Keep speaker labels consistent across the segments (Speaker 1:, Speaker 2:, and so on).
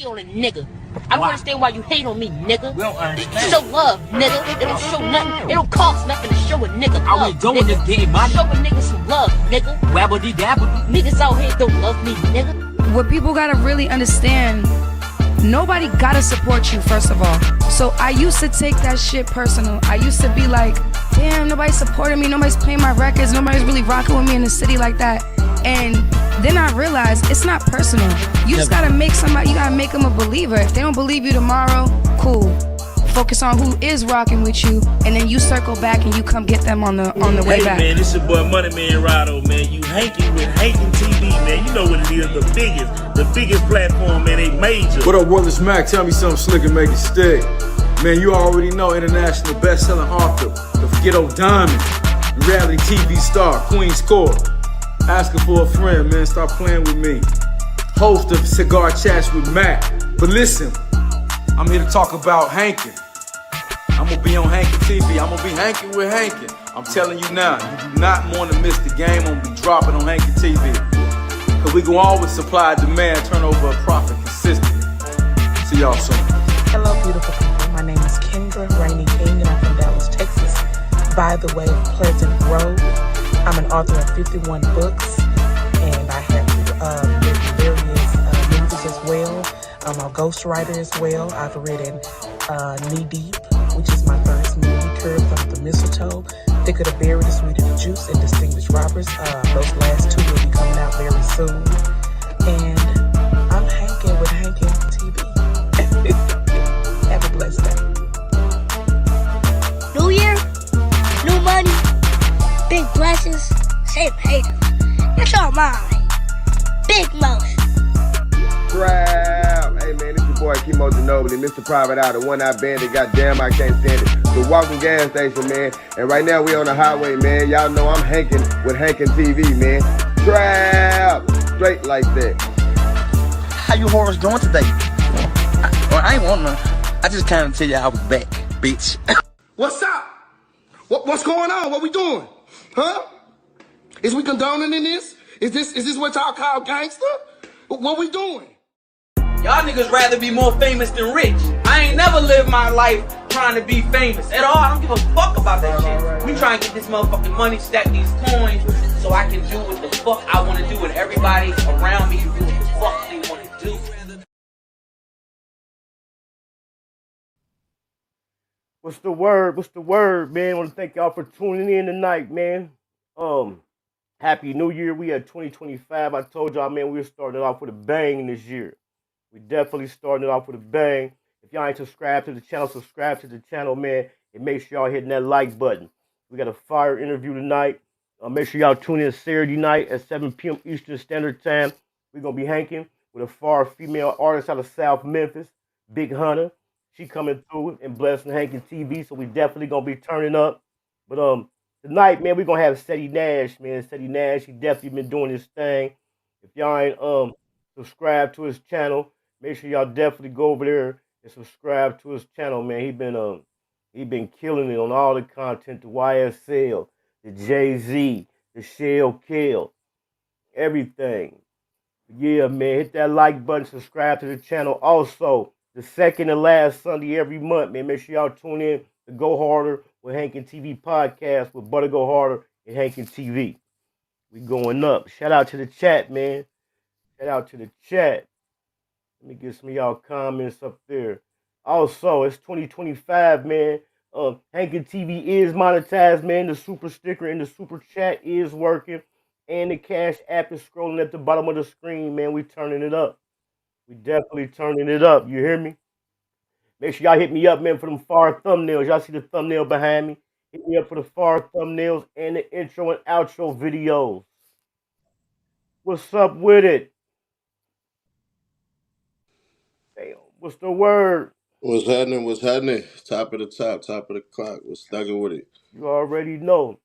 Speaker 1: hate on a nigga. I don't understand why you hate on me, nigga.
Speaker 2: We don't understand.
Speaker 1: Show love, nigga. It don't show nothing. It don't cost nothing to show a nigga love.
Speaker 2: I was doing this getting money.
Speaker 1: Show a nigga some love, nigga.
Speaker 2: Wabbity dabbity.
Speaker 1: Niggas out here don't love me, nigga.
Speaker 3: What people gotta really understand, nobody gotta support you, first of all. So I used to take that shit personal. I used to be like, damn, nobody's supporting me, nobody's playing my records, nobody's really rocking with me in the city like that. And then I realized it's not personal. You just gotta make somebody, you gotta make them a believer. If they don't believe you tomorrow, cool. Focus on who is rocking with you, and then you circle back and you come get them on the way back.
Speaker 4: Hey man, this your boy Money Man Ralo, man. You Hankin with Hankin TV, man. You know what it is, the biggest platform, man. They major.
Speaker 5: What up, Brother Smack? Tell me something slick and make it stick. Man, you already know international best-selling author, the Forget Diamond, reality TV star, Queen Score. Asking for a friend, man. Stop playing with me. Host of Cigar Chats with Matt. But listen, I'm here to talk about Hankin. I'm gonna be on Hankin TV. I'm gonna be Hankin with Hankin. I'm telling you now, you do not want to miss the game. I'm gonna be dropping on Hankin TV. Cause we can always supply demand, turn over a profit consistently. See y'all soon.
Speaker 6: Hello, beautiful people. My name is Kendra Rainey King, and I'm from Dallas, Texas. By the way, Pleasant Grove. I'm an author of 51 books, and I have written various movies as well. I'm a ghostwriter as well. I've written Knee Deep, which is my first movie, Curves Off the Mistletoe, Thick of the Berry, The Sweet of the Juice, and Distinguished Robbers. Those last two will be coming out very soon. And I'm Hankin with Hankin TV. Have a blessed day.
Speaker 7: New year, new money, big blessings, save haters. It's all mine. Big mouth.
Speaker 8: Crap. Hey man, this your boy Kimo Ginobili, Mr. Private Eye, the one-eyed bandit. Goddamn, I can't stand it. The walking gas station, man. And right now we on the highway, man. Y'all know I'm Hankin with Hankin TV, man. Trap, straight like that.
Speaker 2: How you horrors doing today? I ain't want none. I just kind of tell you I was back, bitch.
Speaker 9: What's up? What's going on? What we doing? Huh? Is we condoning in this? Is this what y'all call gangster? What we doing?
Speaker 10: Y'all niggas rather be more famous than rich. I ain't never lived my life trying to be famous at all. I don't give a fuck about that shit. We trying to get this motherfucking money, stack these coins, so I can do what the fuck I want to do, and everybody around me can do what the fuck they want to do.
Speaker 11: What's the word? What's the word, man? I want to thank y'all for tuning in tonight, man. Happy New Year. We at 2025. I told y'all, man, we were starting off with a bang this year. We definitely starting it off with a bang. If y'all ain't subscribed to the channel, subscribe to the channel, man, and make sure y'all hitting that like button. We got a fire interview tonight. Make sure y'all tune in Saturday night at 7 p.m. Eastern Standard Time. We're going to be hanking with a far female artist out of South Memphis, Big Hunter. She coming through and blessing Hankin TV, so we definitely going to be turning up. But tonight, man, we're going to have Ceddy Nash, man. Ceddy Nash, he definitely been doing his thing. If y'all ain't subscribed to his channel, make sure y'all definitely go over there and subscribe to his channel, man. He been killing it on all the content, the YSL, the Jay-Z, the Shell Kill, everything. Yeah, man, hit that like button, subscribe to the channel. Also, the second and last Sunday every month, man, make sure y'all tune in to Go Harder with Hankin TV podcast with Butter Go Harder and Hankin TV. We going up. Shout out to the chat, man. Shout out to the chat. Let me get some of y'all comments up there. Also, it's 2025, man. Hankin TV is monetized, man. The super sticker and the super chat is working. And the cash app is scrolling at the bottom of the screen, man. We turning it up. We definitely turning it up. You hear me? Make sure y'all hit me up, man, for them far thumbnails. Y'all see the thumbnail behind me? Hit me up for the far thumbnails and the intro and outro videos. What's up with it? Damn, what's the word?
Speaker 12: What's happening? What's happening? Top of the top, top of the clock. What's stugging with it?
Speaker 11: You already know.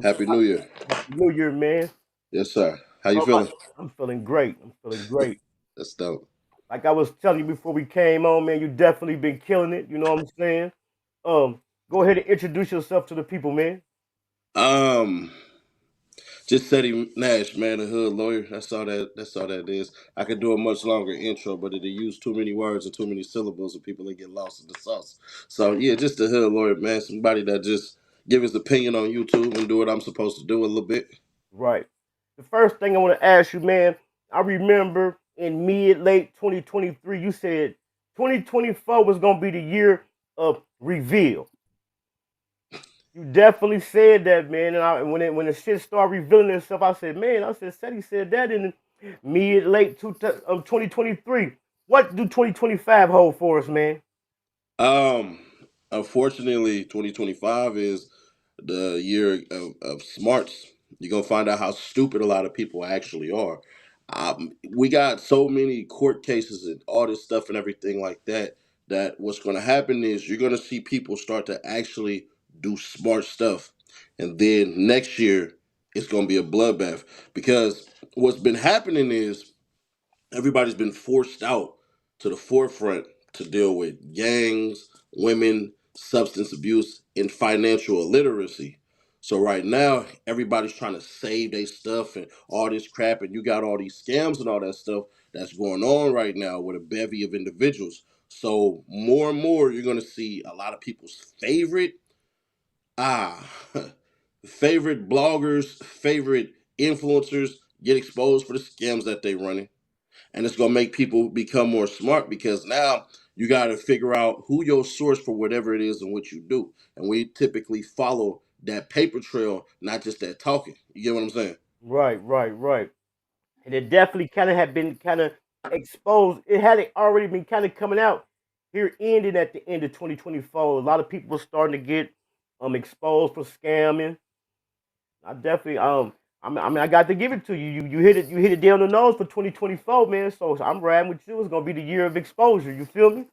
Speaker 12: Happy New Year.
Speaker 11: Happy New Year, man.
Speaker 12: Yes, sir. How you feeling?
Speaker 11: I'm feeling great. I'm feeling great.
Speaker 12: That's dope.
Speaker 11: Like I was telling you before we came on, man, you definitely been killing it. You know what I'm saying? Go ahead and introduce yourself to the people, man.
Speaker 12: Just Ceddy Nash, man, the hood lawyer. That's all that. That's all that is. I could do a much longer intro, but it'll use too many words and too many syllables, and people will get lost in the sauce. So yeah, just the hood lawyer, man. Somebody that just give his opinion on YouTube and do what I'm supposed to do a little bit.
Speaker 11: Right. The first thing I want to ask you, man, I remember in late 2023, you said 2024 was gonna be the year of reveal. You definitely said that, man. And when the shit started revealing itself, I said, man, Ceddy said that in late 2023. What do 2025 hold for us, man?
Speaker 12: Um, Unfortunately, 2025 is the year of smarts. You're gonna find out how stupid a lot of people actually are. We got so many court cases and all this stuff and everything like that. That what's gonna happen is you're gonna see people start to actually do smart stuff, and then next year it's gonna be a bloodbath because what's been happening is everybody's been forced out to the forefront to deal with gangs, women, substance abuse, and financial illiteracy. So right now, everybody's trying to save their stuff and all this crap, and you got all these scams and all that stuff that's going on right now with a bevy of individuals. So more and more, you're gonna see a lot of people's ah favorite bloggers, favorite influencers get exposed for the scams that they running, and it's gonna make people become more smart because now you got to figure out who your source for whatever it is and what you do, and we typically follow that paper trail, not just that talking. You get what I'm saying?
Speaker 11: Right. And it definitely kind of had been kind of exposed. It had already been kind of coming out here, ending at the end of 2024. A lot of people were starting to get exposed for scamming. I definitely I got to give it to you. You hit it down the nose for 2024, man. So I'm riding with you. It's gonna be the year of exposure. You feel me?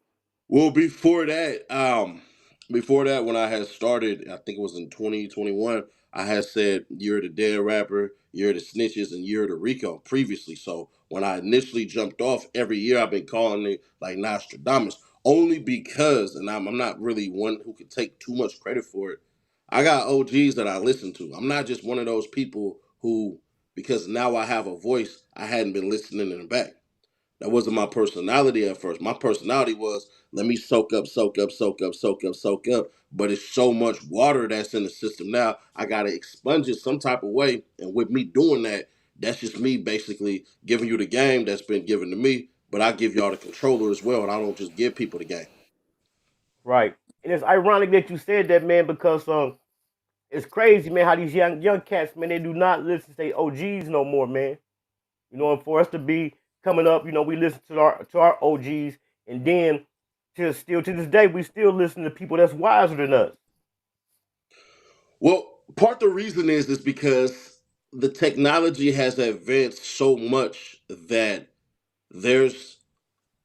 Speaker 12: Well, before that, when I had started, I think it was in 2021, I had said you're the dead rapper, you're the snitches, and you're the Rico previously. So when I initially jumped off, every year I've been calling it like Nostradamus, only because, and I'm not really one who could take too much credit for it. I got OGs that I listen to. I'm not just one of those people who, because now I have a voice, I hadn't been listening in the back. That wasn't my personality at first. My personality was let me soak up, soak up, soak up, soak up, soak up. But it's so much water that's in the system now. I gotta expunge it some type of way. And with me doing that, that's just me basically giving you the game that's been given to me. But I give y'all the controller as well, and I don't just give people the game.
Speaker 11: Right. And it's ironic that you said that, man, because it's crazy, man, how these young cats, man, they do not listen to their OGs no more, man. You know, and for us to be coming up, you know, we listen to our OGs, and then to this day, we still listen to people that's wiser than us.
Speaker 12: Well, part of the reason is because the technology has advanced so much that there's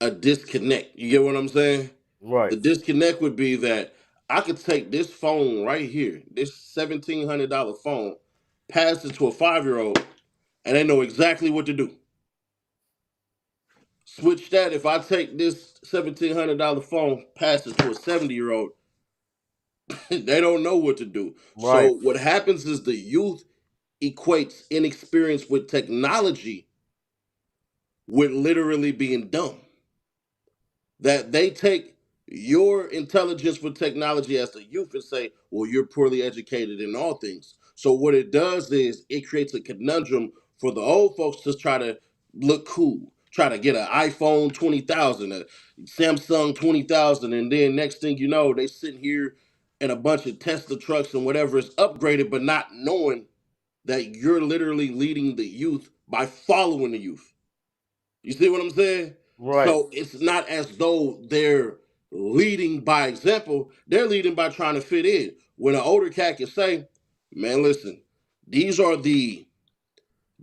Speaker 12: a disconnect. You get what I'm saying?
Speaker 11: Right.
Speaker 12: The disconnect would be that I could take this phone right here, this $1,700 phone, pass it to a 5-year-old, and they know exactly what to do. Switch that, if I take this $1,700 phone, pass it to a 70-year-old, they don't know what to do.
Speaker 11: Right.
Speaker 12: So what happens is the youth equates inexperience with technology with literally being dumb. That they take your intelligence with technology as the youth and say, well, you're poorly educated in all things. So what it does is it creates a conundrum for the old folks to try to look cool, try to get an iPhone 20,000, a Samsung 20,000, and then next thing you know, they sitting here in a bunch of Tesla trucks and whatever is upgraded, but not knowing that you're literally leading the youth by following the youth. You see what I'm saying?
Speaker 11: Right.
Speaker 12: So it's not as though they're leading by example. They're leading by trying to fit in. When an older cat can say, man, listen, these are the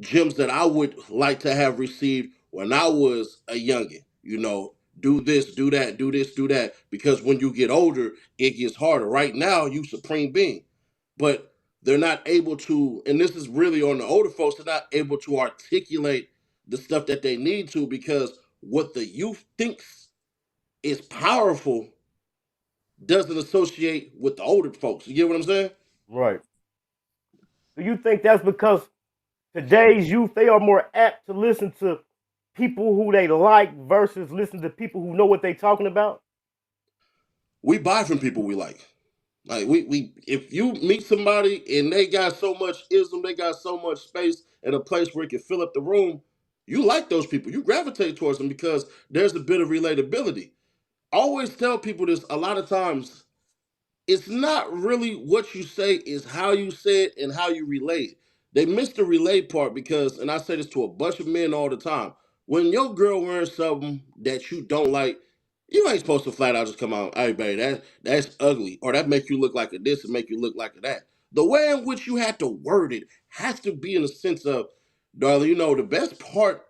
Speaker 12: gems that I would like to have received when I was a youngin'. You know, do this, do that, do this, do that. Because when you get older, it gets harder. Right now, you supreme being. But they're not able to, and this is really on the older folks, they're not able to articulate the stuff that they need to because what the youth thinks is powerful doesn't associate with the older folks. You get what I'm saying?
Speaker 11: Right. Do you think that's because today's youth, they are more apt to listen to people who they like versus listen to people who know what they talking about?
Speaker 12: We buy from people we like. Like we if you meet somebody and they got so much ism, they got so much space and a place where it can fill up the room, you like those people. You gravitate towards them because there's a bit of relatability. I always tell people this a lot of times. It's not really what you say, is how you say it and how you relate. They miss the relate part because, and I say this to a bunch of men all the time, when your girl wearing something that you don't like, you ain't supposed to flat out just come out, hey baby, that's ugly, or that make you look like a this and make you look like a that. The way in which you have to word it has to be in the sense of, darling, you know, the best part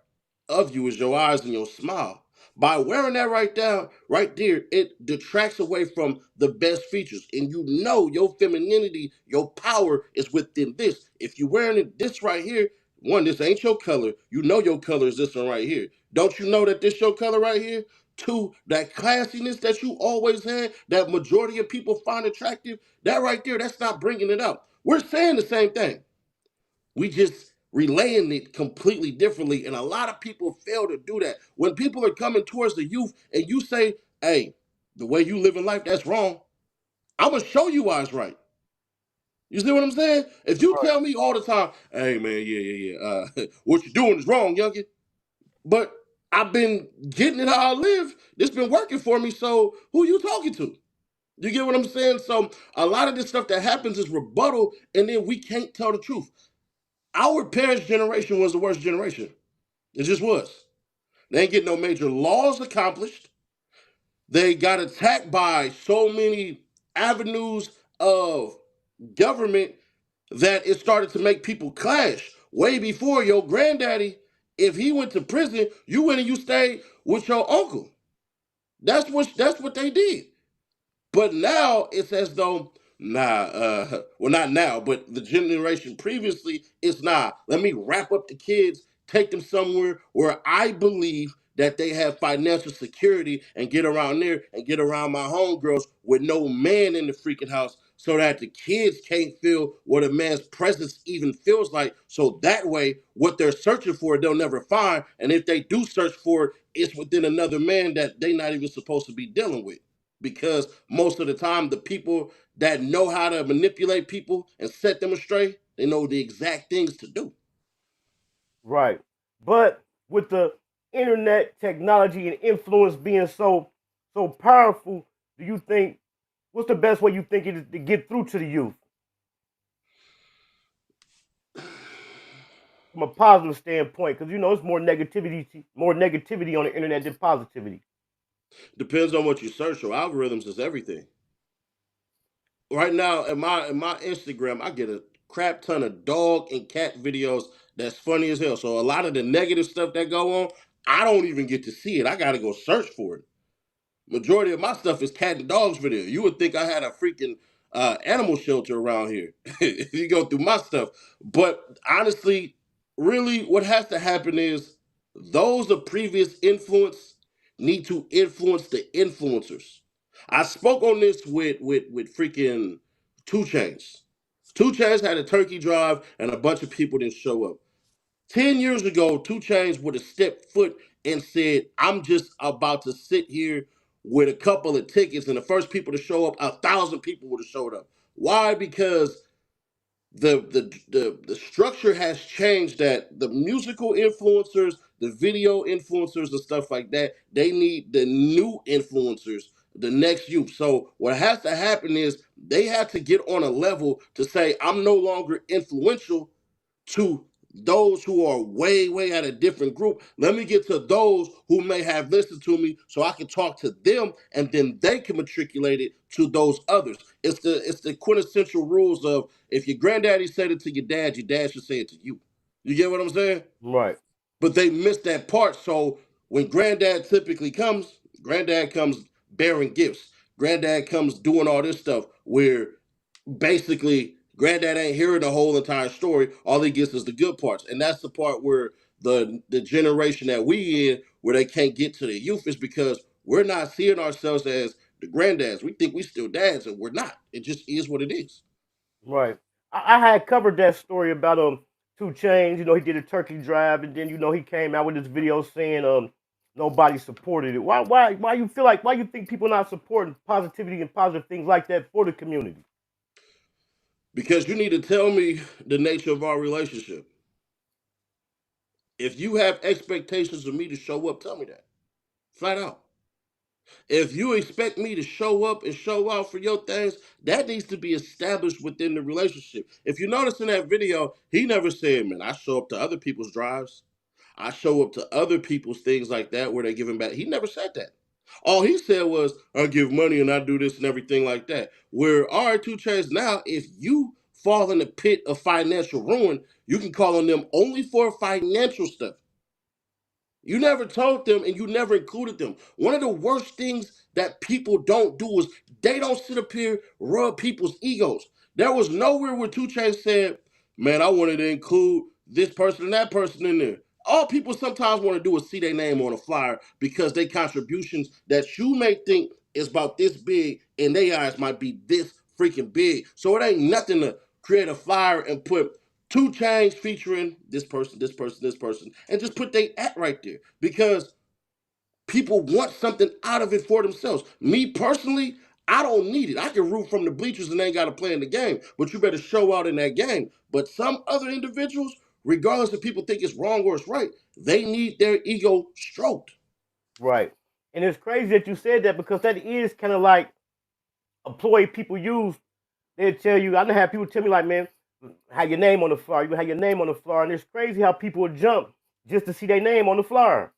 Speaker 12: of you is your eyes and your smile. By wearing that right there, it detracts away from the best features. And you know your femininity, your power is within this. If you're wearing it this right here, one, this ain't your color. You know your color is this one right here. Don't you know that this your color right here? Two, that classiness that you always had, that majority of people find attractive, that right there, that's not bringing it up. We're saying the same thing. We just relaying it completely differently, and a lot of people fail to do that. When people are coming towards the youth, and you say, "Hey, the way you live in life, that's wrong," I'm gonna show you why it's right. You see what I'm saying? If you tell me all the time, "Hey, man, yeah, what you doing is wrong, youngin," but I've been getting it how I live. This been working for me. So who you talking to? You get what I'm saying? So a lot of this stuff that happens is rebuttal, and then we can't tell the truth. Our parents' generation was the worst generation. It just was. They ain't get no major laws accomplished. They got attacked by so many avenues of government that it started to make people clash. Way before your granddaddy, if he went to prison, you went and you stayed with your uncle. That's what they did. But now it's as though, well, not now, but the generation previously, it's nah. Let me wrap up the kids, take them somewhere where I believe that they have financial security and get around there and get around my homegirls with no man in the freaking house so that the kids can't feel what a man's presence even feels like. So that way, what they're searching for, they'll never find. And if they do search for it, it's within another man that they're not even supposed to be dealing with, because most of the time the people that know how to manipulate people and set them astray, they know the exact things to do.
Speaker 11: Right. But with the internet technology and influence being so powerful, do you think, what's the best way you think it is to get through to the youth? From a positive standpoint, because you know it's more negativity on the internet than positivity.
Speaker 12: Depends on what you search for. Algorithms is everything. Right now in my Instagram, I get a crap ton of dog and cat videos that's funny as hell. So a lot of the negative stuff that go on, I don't even get to see it. I gotta go search for it. Majority of my stuff is cat and dogs video. You would think I had a freaking animal shelter around here if you go through my stuff. But honestly, really, what has to happen is those of previous influence need to influence the influencers. I spoke on this with freaking 2 Chainz. 2 Chainz had a turkey drive and a bunch of people didn't show up. 10 years ago, 2 Chainz would have stepped foot and said, I'm just about to sit here with a couple of tickets, and the first people to show up, 1,000 people would have showed up. Why? Because the structure has changed, that the musical influencers, the video influencers and stuff like that, they need the new influencers, the next youth. So what has to happen is they have to get on a level to say, I'm no longer influential to those who are way, way at a different group. Let me get to those who may have listened to me so I can talk to them, and then they can matriculate it to those others. It's the quintessential rules of, if your granddaddy said it to your dad should say it to you. You get what I'm saying?
Speaker 11: Right.
Speaker 12: But they missed that part. So when granddad comes bearing gifts. Granddad comes doing all this stuff where basically granddad ain't hearing the whole entire story. All he gets is the good parts. And that's the part where the generation that we in, where they can't get to the youth, is because we're not seeing ourselves as the granddads. We think we still dads, and we're not. It just is what it is.
Speaker 11: Right. I had covered that story about 2 Chainz, you know, he did a turkey drive, and then you know he came out with this video saying nobody supported it. Why you feel like, why you think people not supporting positivity and positive things like that for the community?
Speaker 12: Because you need to tell me the nature of our relationship. If you have expectations of me to show up, tell me that. Flat out. If you expect me to show up and show out for your things, that needs to be established within the relationship. If you notice in that video, he never said, man, I show up to other people's drives. I show up to other people's things like that where they're giving back. He never said that. All he said was, I give money and I do this and everything like that. Where, all right, 2 Chainz, now, if you fall in the pit of financial ruin, you can call on them only for financial stuff. You never told them and you never included them. One of the worst things that people don't do is they don't sit up here, rub people's egos. There was nowhere where 2 Chainz said, man, I wanted to include this person and that person in there. All people sometimes want to do is see their name on a flyer because they contributions that you may think is about this big in their eyes might be this freaking big. So it ain't nothing to create a flyer and put 2 Chainz featuring this person, this person, this person, and just put they at right there because people want something out of it for themselves. Me personally, I don't need it. I can root from the bleachers and ain't got to play in the game, but you better show out in that game. But some other individuals, regardless if people think it's wrong or it's right, they need their ego stroked.
Speaker 11: Right. And it's crazy that you said that because that is kind of like a ploy people use. They'll tell you, I done have people tell me like, man, have your name on the flyer. You have your name on the flyer. And it's crazy how people will jump just to see their name on the flyer.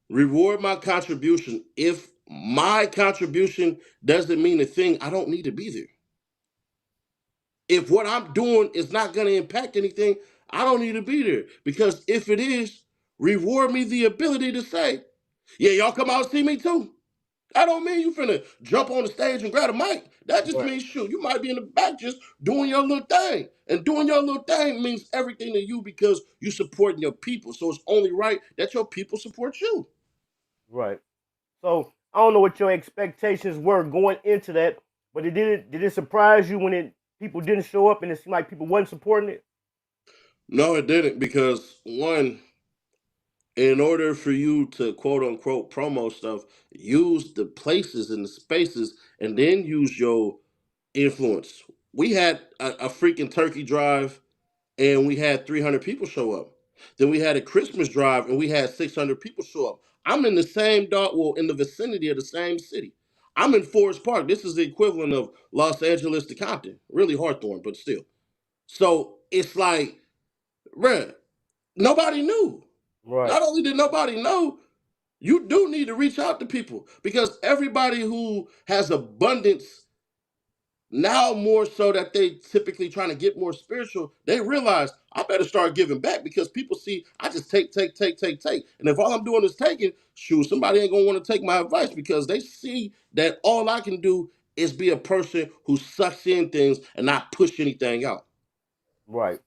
Speaker 12: Reward my contribution. If my contribution doesn't mean a thing, I don't need to be there. If what I'm doing is not going to impact anything, I don't need to be there. Because if it is, reward me the ability to say, yeah, y'all come out and see me too. That don't mean you finna jump on the stage and grab a mic. That just means, shoot, you might be in the back just doing your little thing. And doing your little thing means everything to you because you supporting your people. So it's only right that your people support you.
Speaker 11: Right. So I don't know what your expectations were going into that, but did it surprise you when people didn't show up and it seemed like people wasn't supporting it?
Speaker 12: No, it didn't because one, in order for you to quote unquote promo stuff, use the places and the spaces and then use your influence. We had a freaking turkey drive and we had 300 people show up. Then we had a Christmas drive and we had 600 people show up. I'm in the same in the vicinity of the same city. I'm in Forest Park. This is the equivalent of Los Angeles to Compton. Really Hawthorne, but still. So it's like, bruh, nobody knew.
Speaker 11: Right.
Speaker 12: Not only did nobody know, you do need to reach out to people because everybody who has abundance now more so that they typically trying to get more spiritual, they realize I better start giving back because people see I just take. And if all I'm doing is taking, shoot, somebody ain't gonna want to take my advice because they see that all I can do is be a person who sucks in things and not push anything out.
Speaker 11: Right.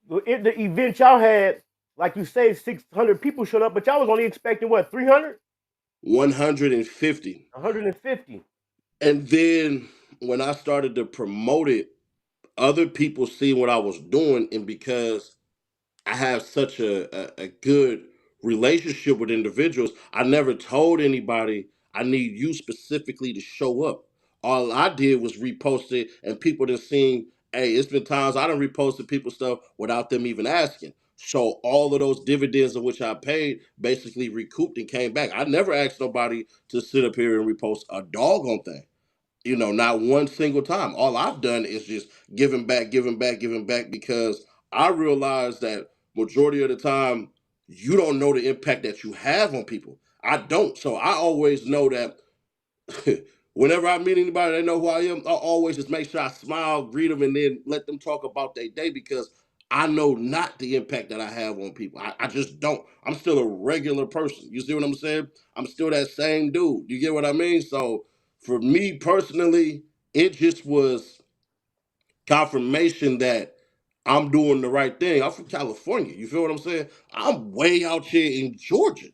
Speaker 11: The event y'all had, like you say, 600 people showed up, but y'all was only expecting what, 300?
Speaker 12: 150.
Speaker 11: 150.
Speaker 12: And then when I started to promote it, other people see what I was doing, and because I have such a good relationship with individuals, I never told anybody I need you specifically to show up. All I did was repost it, and people just seen, hey, it's been times I done reposted people's stuff without them even asking. So all of those dividends of which I paid basically recouped and came back. I never asked nobody to sit up here and repost a doggone thing. You know, not one single time. All I've done is just giving back because I realize that majority of the time you don't know the impact that you have on people. I don't. So I always know that whenever I meet anybody, they know who I am. I always just make sure I smile, greet them, and then let them talk about their day because I know not the impact that I have on people. I just don't. I'm still a regular person. You see what I'm saying? I'm still that same dude. You get what I mean? So for me personally, it just was confirmation that I'm doing the right thing. I'm from California. You feel what I'm saying? I'm way out here in Georgia.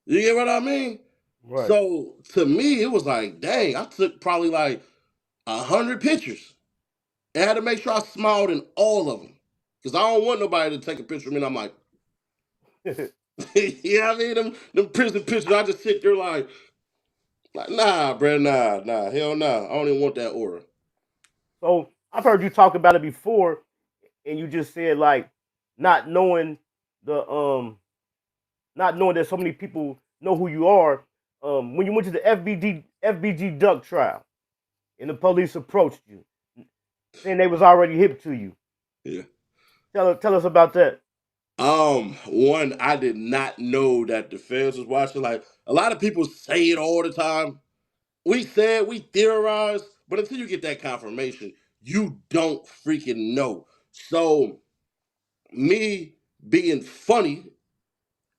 Speaker 12: You get what I mean?
Speaker 11: Right.
Speaker 12: So to me, it was like, dang, I took probably like 100 pictures. And I had to make sure I smiled in all of them. Because I don't want nobody to take a picture of me and I'm like, you know what I mean? Them prison pictures, I just sit there like nah, bro, nah, hell nah. I don't even want that aura.
Speaker 11: So I've heard you talk about it before, and you just said like not knowing the not knowing that so many people know who you are. When you went to the FBG Duck trial, and the police approached you, saying they was already hip to you.
Speaker 12: Yeah.
Speaker 11: Tell us about that.
Speaker 12: One, I did not know that the feds was watching. Like a lot of people say it all the time. We said, we theorized, but until you get that confirmation, you don't freaking know. So me being funny,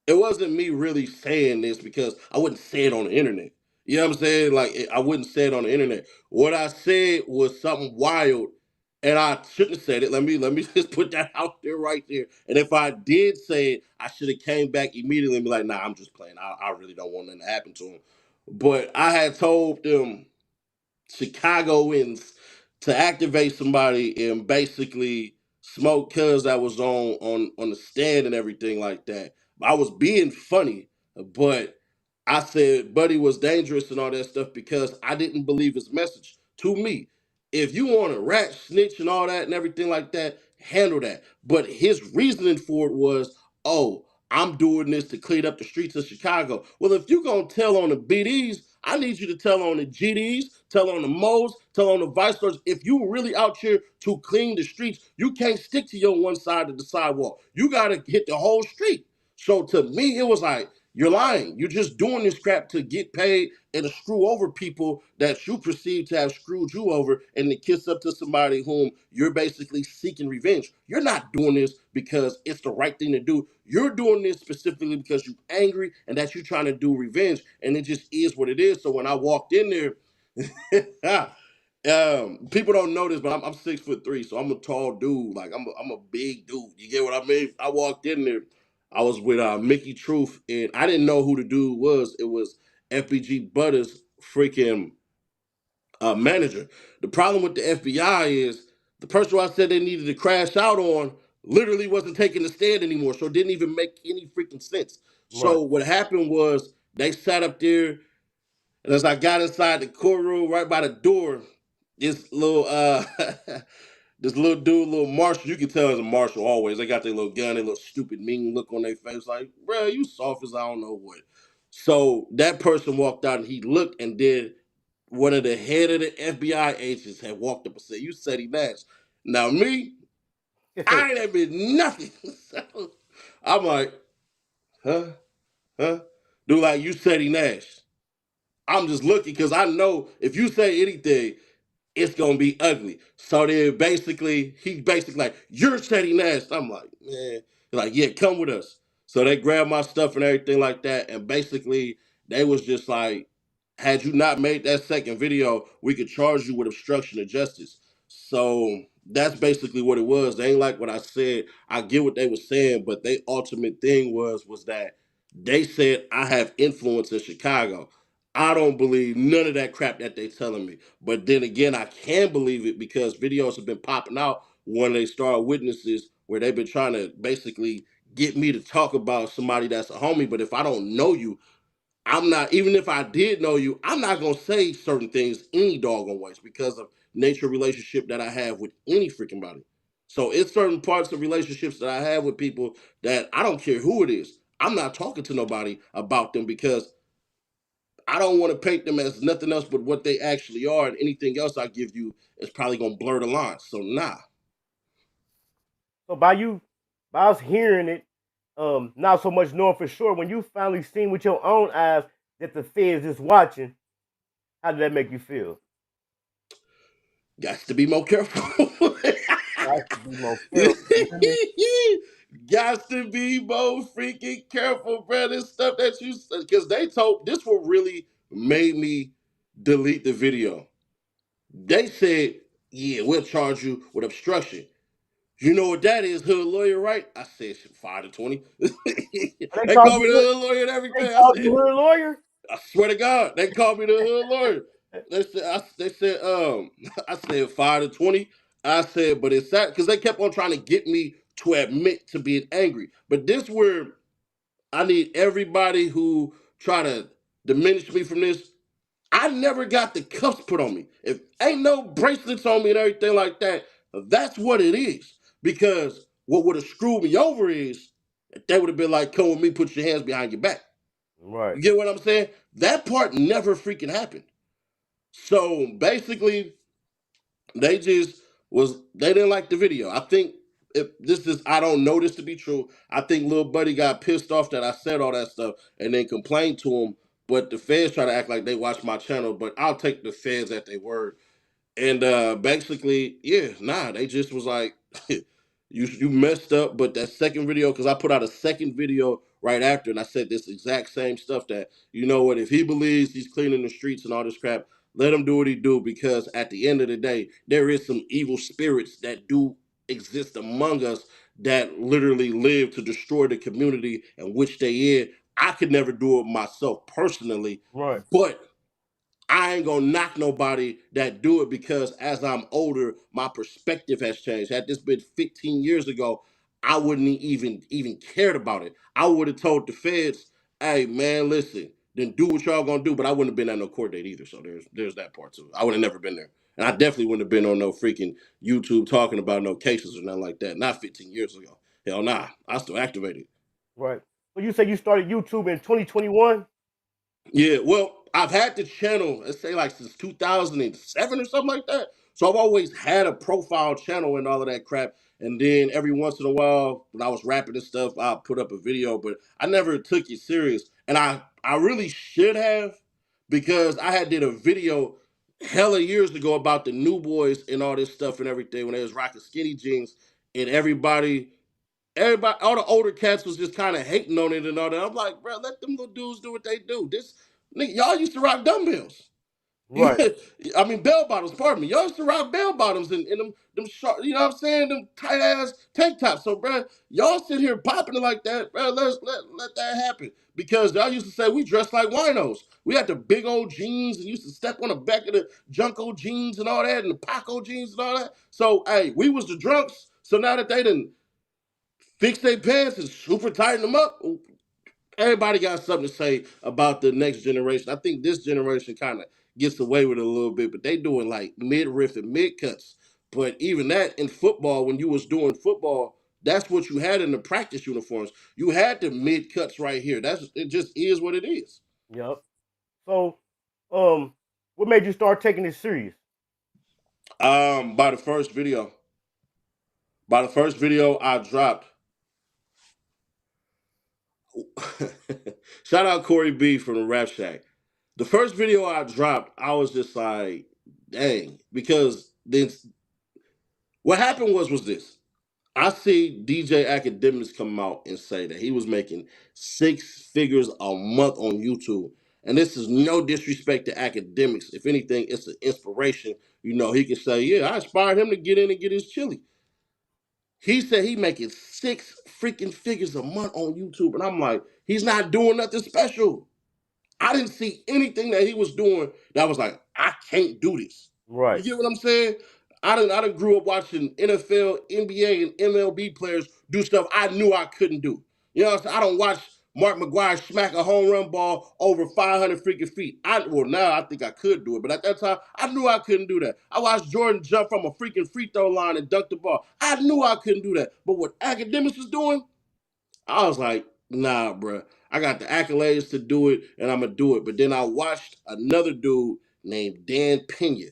Speaker 12: it wasn't me really saying this because I wouldn't say it on the internet. You know what I'm saying? Like I wouldn't say it on the internet. What I said was something wild, and I shouldn't have said it. Let me just put that out there right there. And if I did say it, I should have came back immediately and be like, "Nah, I'm just playing. I really don't want nothing to happen to him." But I had told them Chicagoans to activate somebody and basically smoke cuz that was on the stand and everything like that. I was being funny, but I said Buddy was dangerous and all that stuff because I didn't believe his message. To me, if you want to rat, snitch, and all that and everything like that, handle that. But his reasoning for it was, oh, I'm doing this to clean up the streets of Chicago. Well, if you're going to tell on the BDs, I need you to tell on the GDs, tell on the Mo's, tell on the Vice Lords. If you really out here to clean the streets, you can't stick to your one side of the sidewalk. You got to hit the whole street. So to me, it was like, you're lying. You're just doing this crap to get paid and to screw over people that you perceive to have screwed you over and to kiss up to somebody whom you're basically seeking revenge. You're not doing this because it's the right thing to do. You're doing this specifically because you're angry and that you're trying to do revenge. And it just is what it is. So when I walked in there, people don't know this, but I'm 6'3", so I'm a tall dude. Like I'm a big dude. You get what I mean? I walked in there. I was with Mickey Truth, and I didn't know who the dude was. It was FBG Butter's freaking manager. The problem with the FBI is the person who I said they needed to crash out on literally wasn't taking the stand anymore, so it didn't even make any freaking sense.
Speaker 11: Right.
Speaker 12: So what happened was they sat up there, and as I got inside the courtroom, right by the door, this little this little dude, little marshal, you can tell as a marshal always. They got their little gun, their little stupid mean look on their face, like, bro, you soft as I don't know what. So that person walked out and he looked and did one of the head of the FBI agents had walked up and said, "You Ceddy Nash." Now me, I ain't admit nothing. So I'm like, huh? Dude, like, you Ceddy Nash. I'm just looking because I know if you say anything, it's gonna be ugly. So then he basically like, "You're Ceddy Nash." I'm like, man, they're like, yeah, come with us. So they grabbed my stuff and everything like that, and basically they was just like, had you not made that second video, we could charge you with obstruction of justice. So that's basically what it was. They ain't like what I said. I get what they were saying, but their ultimate thing was that they said I have influence in Chicago. I don't believe none of that crap that they telling me. But then again, I can believe it because videos have been popping out when they start witnesses where they've been trying to basically get me to talk about somebody that's a homie. But if I don't know you, I'm not, even if I did know you, I'm not gonna say certain things any doggone ways because of nature of relationship that I have with any freaking body. So it's certain parts of relationships that I have with people that I don't care who it is. I'm not talking to nobody about them because I don't want to paint them as nothing else but what they actually are, and anything else I give you is probably gonna blur the lines. So nah.
Speaker 11: So by us hearing it, not so much knowing for sure, when you finally seen with your own eyes that the feds is watching, how did that make you feel?
Speaker 12: Got to be more careful.
Speaker 11: Got to be more careful.
Speaker 12: Got to be more freaking careful, bro. This stuff that you, because they told, this what really made me delete the video. They said, yeah, we'll charge you with obstruction. You know what that is, hood lawyer, right? I said, 5 to 20.
Speaker 11: They
Speaker 12: They
Speaker 11: called
Speaker 12: call me
Speaker 11: you
Speaker 12: the hood lawyer and everything.
Speaker 11: they
Speaker 12: I
Speaker 11: called
Speaker 12: said,
Speaker 11: you her lawyer?
Speaker 12: I swear to God, they called me the hood lawyer. They said, I said 5 to 20. I said, but it's sad because they kept on trying to get me to admit to being angry. But this where I need everybody who try to diminish me from this. I never got the cuffs put on me. If ain't no bracelets on me and everything like that, that's what it is. Because what would have screwed me over is they would have been like, come with me, put your hands behind your back.
Speaker 11: Right.
Speaker 12: You get what I'm saying? That part never freaking happened. So basically, they didn't like the video. I think I don't know this to be true. I think Lil Buddy got pissed off that I said all that stuff and then complained to him. But the feds try to act like they watch my channel, but I'll take the feds at their word. And basically, they just was like, you messed up. But that second video, because I put out a second video right after, and I said this exact same stuff that, you know what, if he believes he's cleaning the streets and all this crap, let him do what he do, because at the end of the day, there is some evil spirits that do exist among us that literally live to destroy the community in which they in. I could never do it myself personally,
Speaker 11: Right.
Speaker 12: but I ain't gonna knock nobody that do it, because as I'm older, my perspective has changed. Had this been 15 years ago, I wouldn't even cared about it. I would have told the feds, "Hey man, listen, then do what y'all gonna do." But I wouldn't have been at no court date either. So there's that part too. I would have never been there, and I definitely wouldn't have been on no freaking YouTube talking about no cases or nothing like that. Not 15 years ago. Hell nah, I still activated.
Speaker 11: Right. So you say you started YouTube in 2021?
Speaker 12: Yeah, well, I've had the channel, let's say like since 2007 or something like that. So I've always had a profile channel and all of that crap. And then every once in a while, when I was rapping and stuff, I'll put up a video, but I never took it serious. And I really should have, because I had did a video hella years ago about the new boys and all this stuff and everything when they was rocking skinny jeans, and everybody, all the older cats was just kind of hating on it and all that. I'm like, bro, let them little dudes do what they do. This nigga, y'all used to rock dumbbells.
Speaker 11: Right.
Speaker 12: I mean, bell bottoms, pardon me. Y'all used to rock bell bottoms and them short, you know what I'm saying? Them tight ass tank tops. So, bro, y'all sit here popping it like that, bro. Let that happen. Because y'all used to say we dressed like winos. We had the big old jeans and used to step on the back of the Junko jeans and all that, and the Paco jeans and all that. So, hey, we was the drunks. So now that they done fix their pants and super tighten them up, everybody got something to say about the next generation. I think this generation kind of gets away with it a little bit, but they doing like mid-riff and mid-cuts. But even that in football, when you was doing football, that's what you had in the practice uniforms. You had the mid-cuts right here. It just is what it is.
Speaker 11: Yep. So, what made you start taking this serious?
Speaker 12: By the first video I dropped, shout out Corey B from the Rap Shack. The first video I dropped, I was just like, dang, because then what happened was this. I see DJ Academics come out and say that he was making 6 figures a month on YouTube. And this is no disrespect to Academics. If anything, it's an inspiration. You know, he can say, yeah, I inspired him to get in and get his chili. He said he making 6 freaking figures a month on YouTube. And I'm like, he's not doing nothing special. I didn't see anything that he was doing that was like, I can't do this.
Speaker 11: Right.
Speaker 12: You get what I'm saying? I done grew up watching NFL, NBA, and MLB players do stuff I knew I couldn't do. You know what I'm saying? I don't watch Mark McGwire smack a home run ball over 500 freaking feet. Now I think I could do it, but at that time, I knew I couldn't do that. I watched Jordan jump from a freaking free throw line and dunk the ball. I knew I couldn't do that. But what Academics was doing, I was like, nah, bro. I got the accolades to do it, and I'm going to do it. But then I watched another dude named Dan Pena,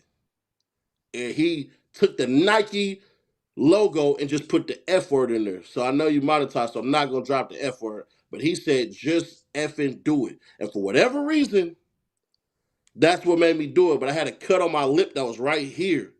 Speaker 12: and he took the Nike logo and just put the F word in there. So I know you monetized, so I'm not going to drop the F word. But he said, just effing do it. And for whatever reason, that's what made me do it. But I had a cut on my lip that was right here.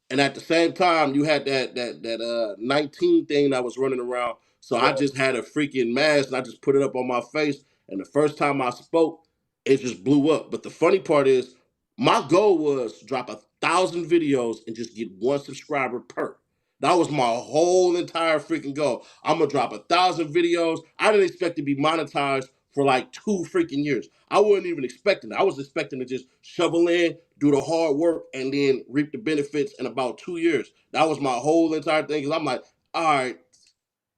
Speaker 12: And at the same time, you had that 19 thing that was running around. So I just had a freaking mask and I just put it up on my face. And the first time I spoke, it just blew up. But the funny part is, my goal was drop 1,000 videos and just get 1 subscriber per. That was my whole entire freaking goal. I'm gonna drop 1,000 videos. I didn't expect to be monetized for like 2 freaking years. I wasn't even expecting it. I was expecting to just shovel in, do the hard work, and then reap the benefits in about 2 years. That was my whole entire thing. Because I'm like, all right,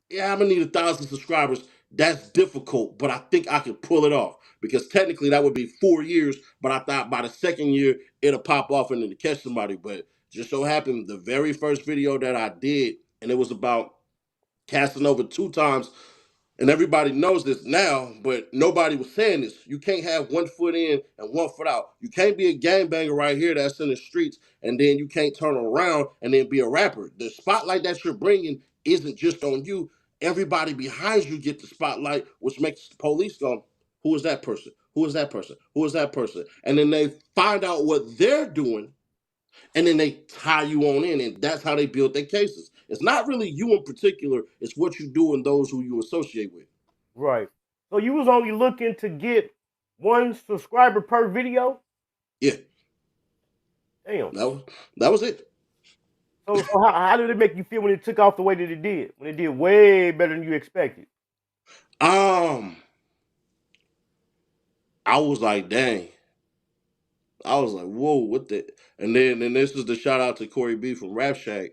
Speaker 12: yeah, I'm gonna need 1,000 subscribers. That's difficult, but I think I can pull it off because technically that would be 4 years. But I thought by the second year it'll pop off and then to catch somebody. But just so happened the very first video that I did, and it was about casting over 2 times. And everybody knows this now, but nobody was saying this. You can't have 1 foot in and 1 foot out. You can't be a gangbanger right here that's in the streets, and then you can't turn around and then be a rapper. The spotlight that you're bringing isn't just on you. Everybody behind you get the spotlight, which makes the police go, who is that person? Who is that person? Who is that person? And then they find out what they're doing, and then they tie you on in, and that's how they build their cases. It's not really you in particular, it's what you do and those who you associate with.
Speaker 11: Right. So you was only looking to get 1 subscriber per video?
Speaker 12: Yeah.
Speaker 11: Damn.
Speaker 12: That was it.
Speaker 11: So how did it make you feel when it took off the way that it did? When it did way better than you expected?
Speaker 12: I was like, dang. I was like, whoa, what the? And then this is the shout out to Corey B from Rap Shack.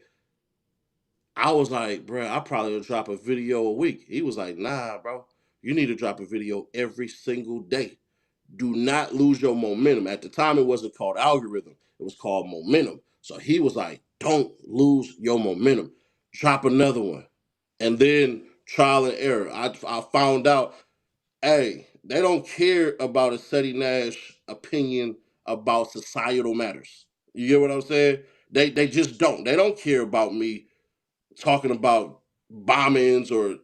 Speaker 12: I was like, bro, I probably would drop a video a week. He was like, nah, bro, you need to drop a video every single day. Do not lose your momentum. At the time, it wasn't called algorithm. It was called momentum. So he was like, don't lose your momentum. Drop another one. And then trial and error. I found out, hey, they don't care about a Ceddy Nash opinion about societal matters. You get what I'm saying? They just don't. They don't care about me talking about bombings or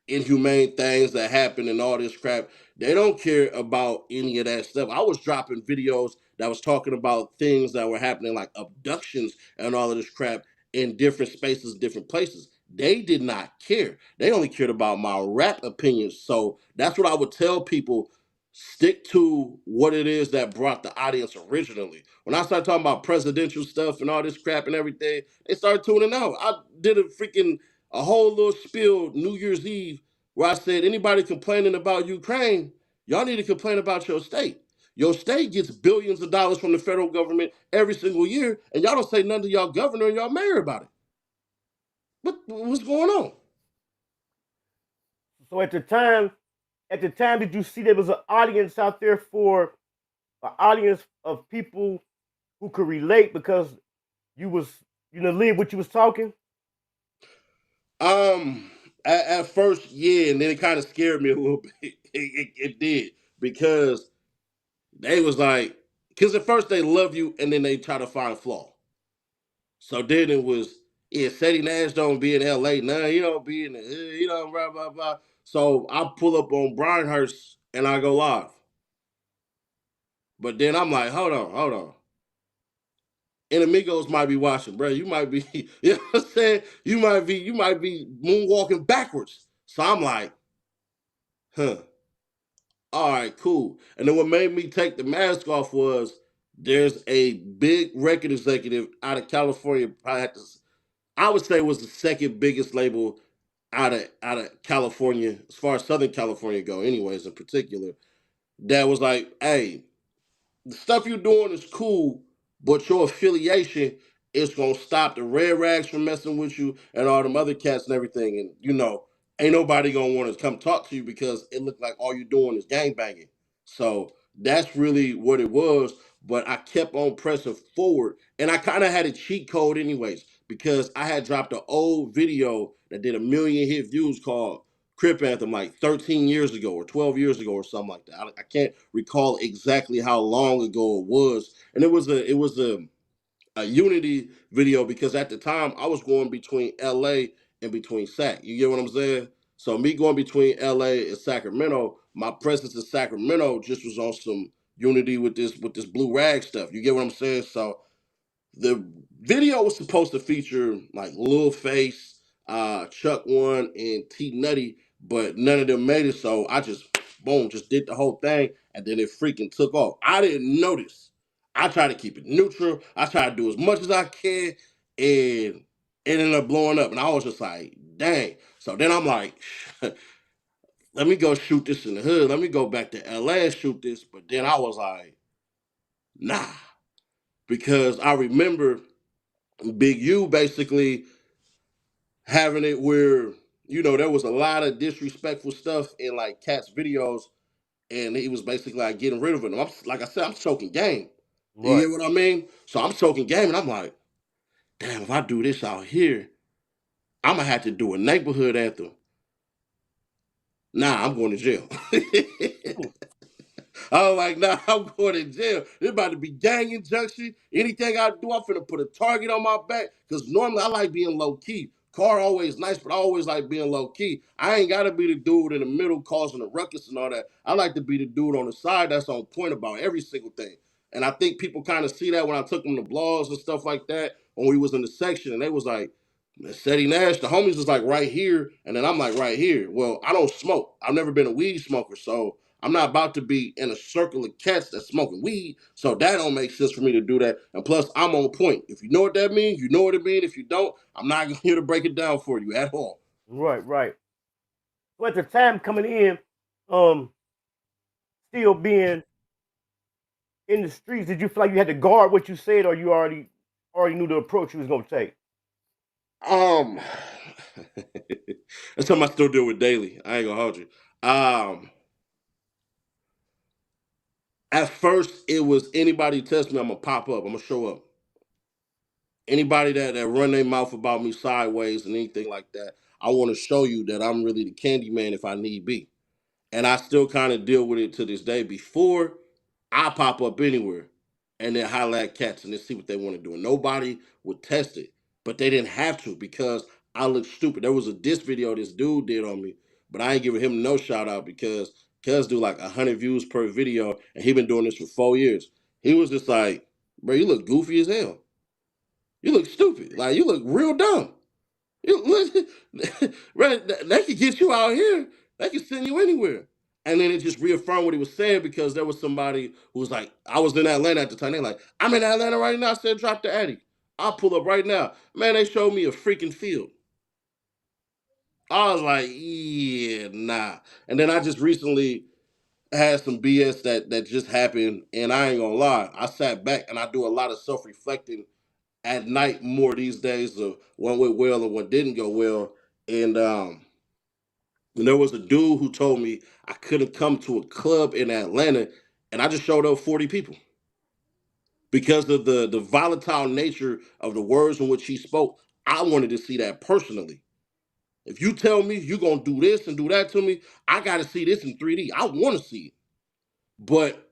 Speaker 12: inhumane things that happen and all this crap. They don't care about any of that stuff. I was dropping videos that was talking about things that were happening, like abductions and all of this crap in different spaces, different places. They did not care. They only cared about my rap opinions. So that's what I would tell people. Stick to what it is that brought the audience originally. When I started talking about presidential stuff and all this crap and everything, they started tuning out. I did a whole little spiel New Year's Eve where I said, anybody complaining about Ukraine, y'all need to complain about your state. Your state gets billions of dollars from the federal government every single year, and y'all don't say nothing to y'all governor and y'all mayor about it. What's going on?
Speaker 11: So at the time, did you see there was an audience out there for an audience of people who could relate because you live what you was talking?
Speaker 12: At first, yeah, and then it kind of scared me a little bit. It did, because they was like, because at first they love you and then they try to find flaw. So then it was, yeah, Ceddy Nash don't be in LA. Nah, he don't be in the, he don't blah, blah, blah. So I pull up on Bryanhurst and I go live. But then I'm like, hold on. And Amigos might be watching, bro. You might be, you know what I'm saying? You might be moonwalking backwards. So I'm like, huh. All right, cool. And then what made me take the mask off was there's a big record executive out of California. I would say was the second biggest label out of California, as far as Southern California go, anyways, in particular. That was like, hey, the stuff you're doing is cool, but your affiliation is gonna stop the Red Rags from messing with you and all them other cats and everything. And ain't nobody gonna want to come talk to you because it looked like all you're doing is gangbanging. So that's really what it was. But I kept on pressing forward, and I kind of had a cheat code anyways, because I had dropped an old video that did 1 million hit views called Crip Anthem like 13 years ago or 12 years ago or something like that. I can't recall exactly how long ago it was. And it was a unity video because at the time I was going between LA and between Sac. You get what I'm saying? So me going between LA and Sacramento, my presence in Sacramento just was on some unity with this blue rag stuff. You get what I'm saying? So the video was supposed to feature like Lil Face, Chuck One, and T Nutty, but none of them made it. So I just just did the whole thing, and then it freaking took off. I didn't notice. I tried to keep it neutral. I tried to do as much as I can, and it ended up blowing up. And I was just like, dang. So then I'm like, let me go shoot this in the hood. Let me go back to LA and shoot this. But then I was like, nah, because I remember Big U basically having it where, you know, there was a lot of disrespectful stuff in like Cat's videos, and he was basically like getting rid of it. Like I said, I'm soaking game. You
Speaker 11: Right.
Speaker 12: get what I mean? So I'm soaking game, and I'm like, damn, if I do this out here, I'm gonna have to do a neighborhood anthem. Nah, I'm going to jail. I was like, nah, I'm going to jail. It's about to be gang injunction. Anything I do, I'm finna put a target on my back. Because normally I like being low key. Car always nice, but I always like being low key. I ain't gotta be the dude in the middle causing a ruckus and all that. I like to be the dude on the side that's on point about every single thing. And I think people kind of see that when I took them to blogs and stuff like that, when we was in the section, and they was like, Ceddy Nash, the homies was like right here, and then I'm like right here. Well, I don't smoke. I've never been a weed smoker, so I'm not about to be in a circle of cats that's smoking weed, so that don't make sense for me to do that. And plus, I'm on point. If you know what that means, you know what it means. If you don't, I'm not here to break it down for you at all.
Speaker 11: Right, right. So at the time coming in, still being in the streets, did you feel like you had to guard what you said, or you already knew the approach you was gonna take?
Speaker 12: That's something I still deal with daily. I ain't gonna hold you. At first, it was anybody test me, I'm gonna pop up. I'm gonna show up. Anybody that run their mouth about me sideways and anything like that, I want to show you that I'm really the candy man if I need be. And I still kind of deal with it to this day. Before, I pop up anywhere and then holler at cats and then see what they want to do. And nobody would test it. But they didn't have to because I look stupid. There was a diss video this dude did on me, but I ain't giving him no shout out because cuz do like 100 views per video and he been doing this for 4 years. He was just like, bro, you look goofy as hell. You look stupid. Like, you look real dumb. You look, right, they could get you out here. They could send you anywhere. And then it just reaffirmed what he was saying because there was somebody who was like, I was in Atlanta at the time. They're like, I'm in Atlanta right now. I said, drop the Addy. I'll pull up right now. Man, they showed me a freaking field. I was like, yeah, nah. And then I just recently had some BS that just happened. And I ain't gonna lie. I sat back and I do a lot of self-reflecting at night more these days of what went well and what didn't go well. And there was a dude who told me I couldn't come to a club in Atlanta, and I just showed up 40 people because of the volatile nature of the words in which he spoke. I wanted to see that personally. If you tell me you're gonna do this and do that to me, I gotta see this in 3D. I want to see it. But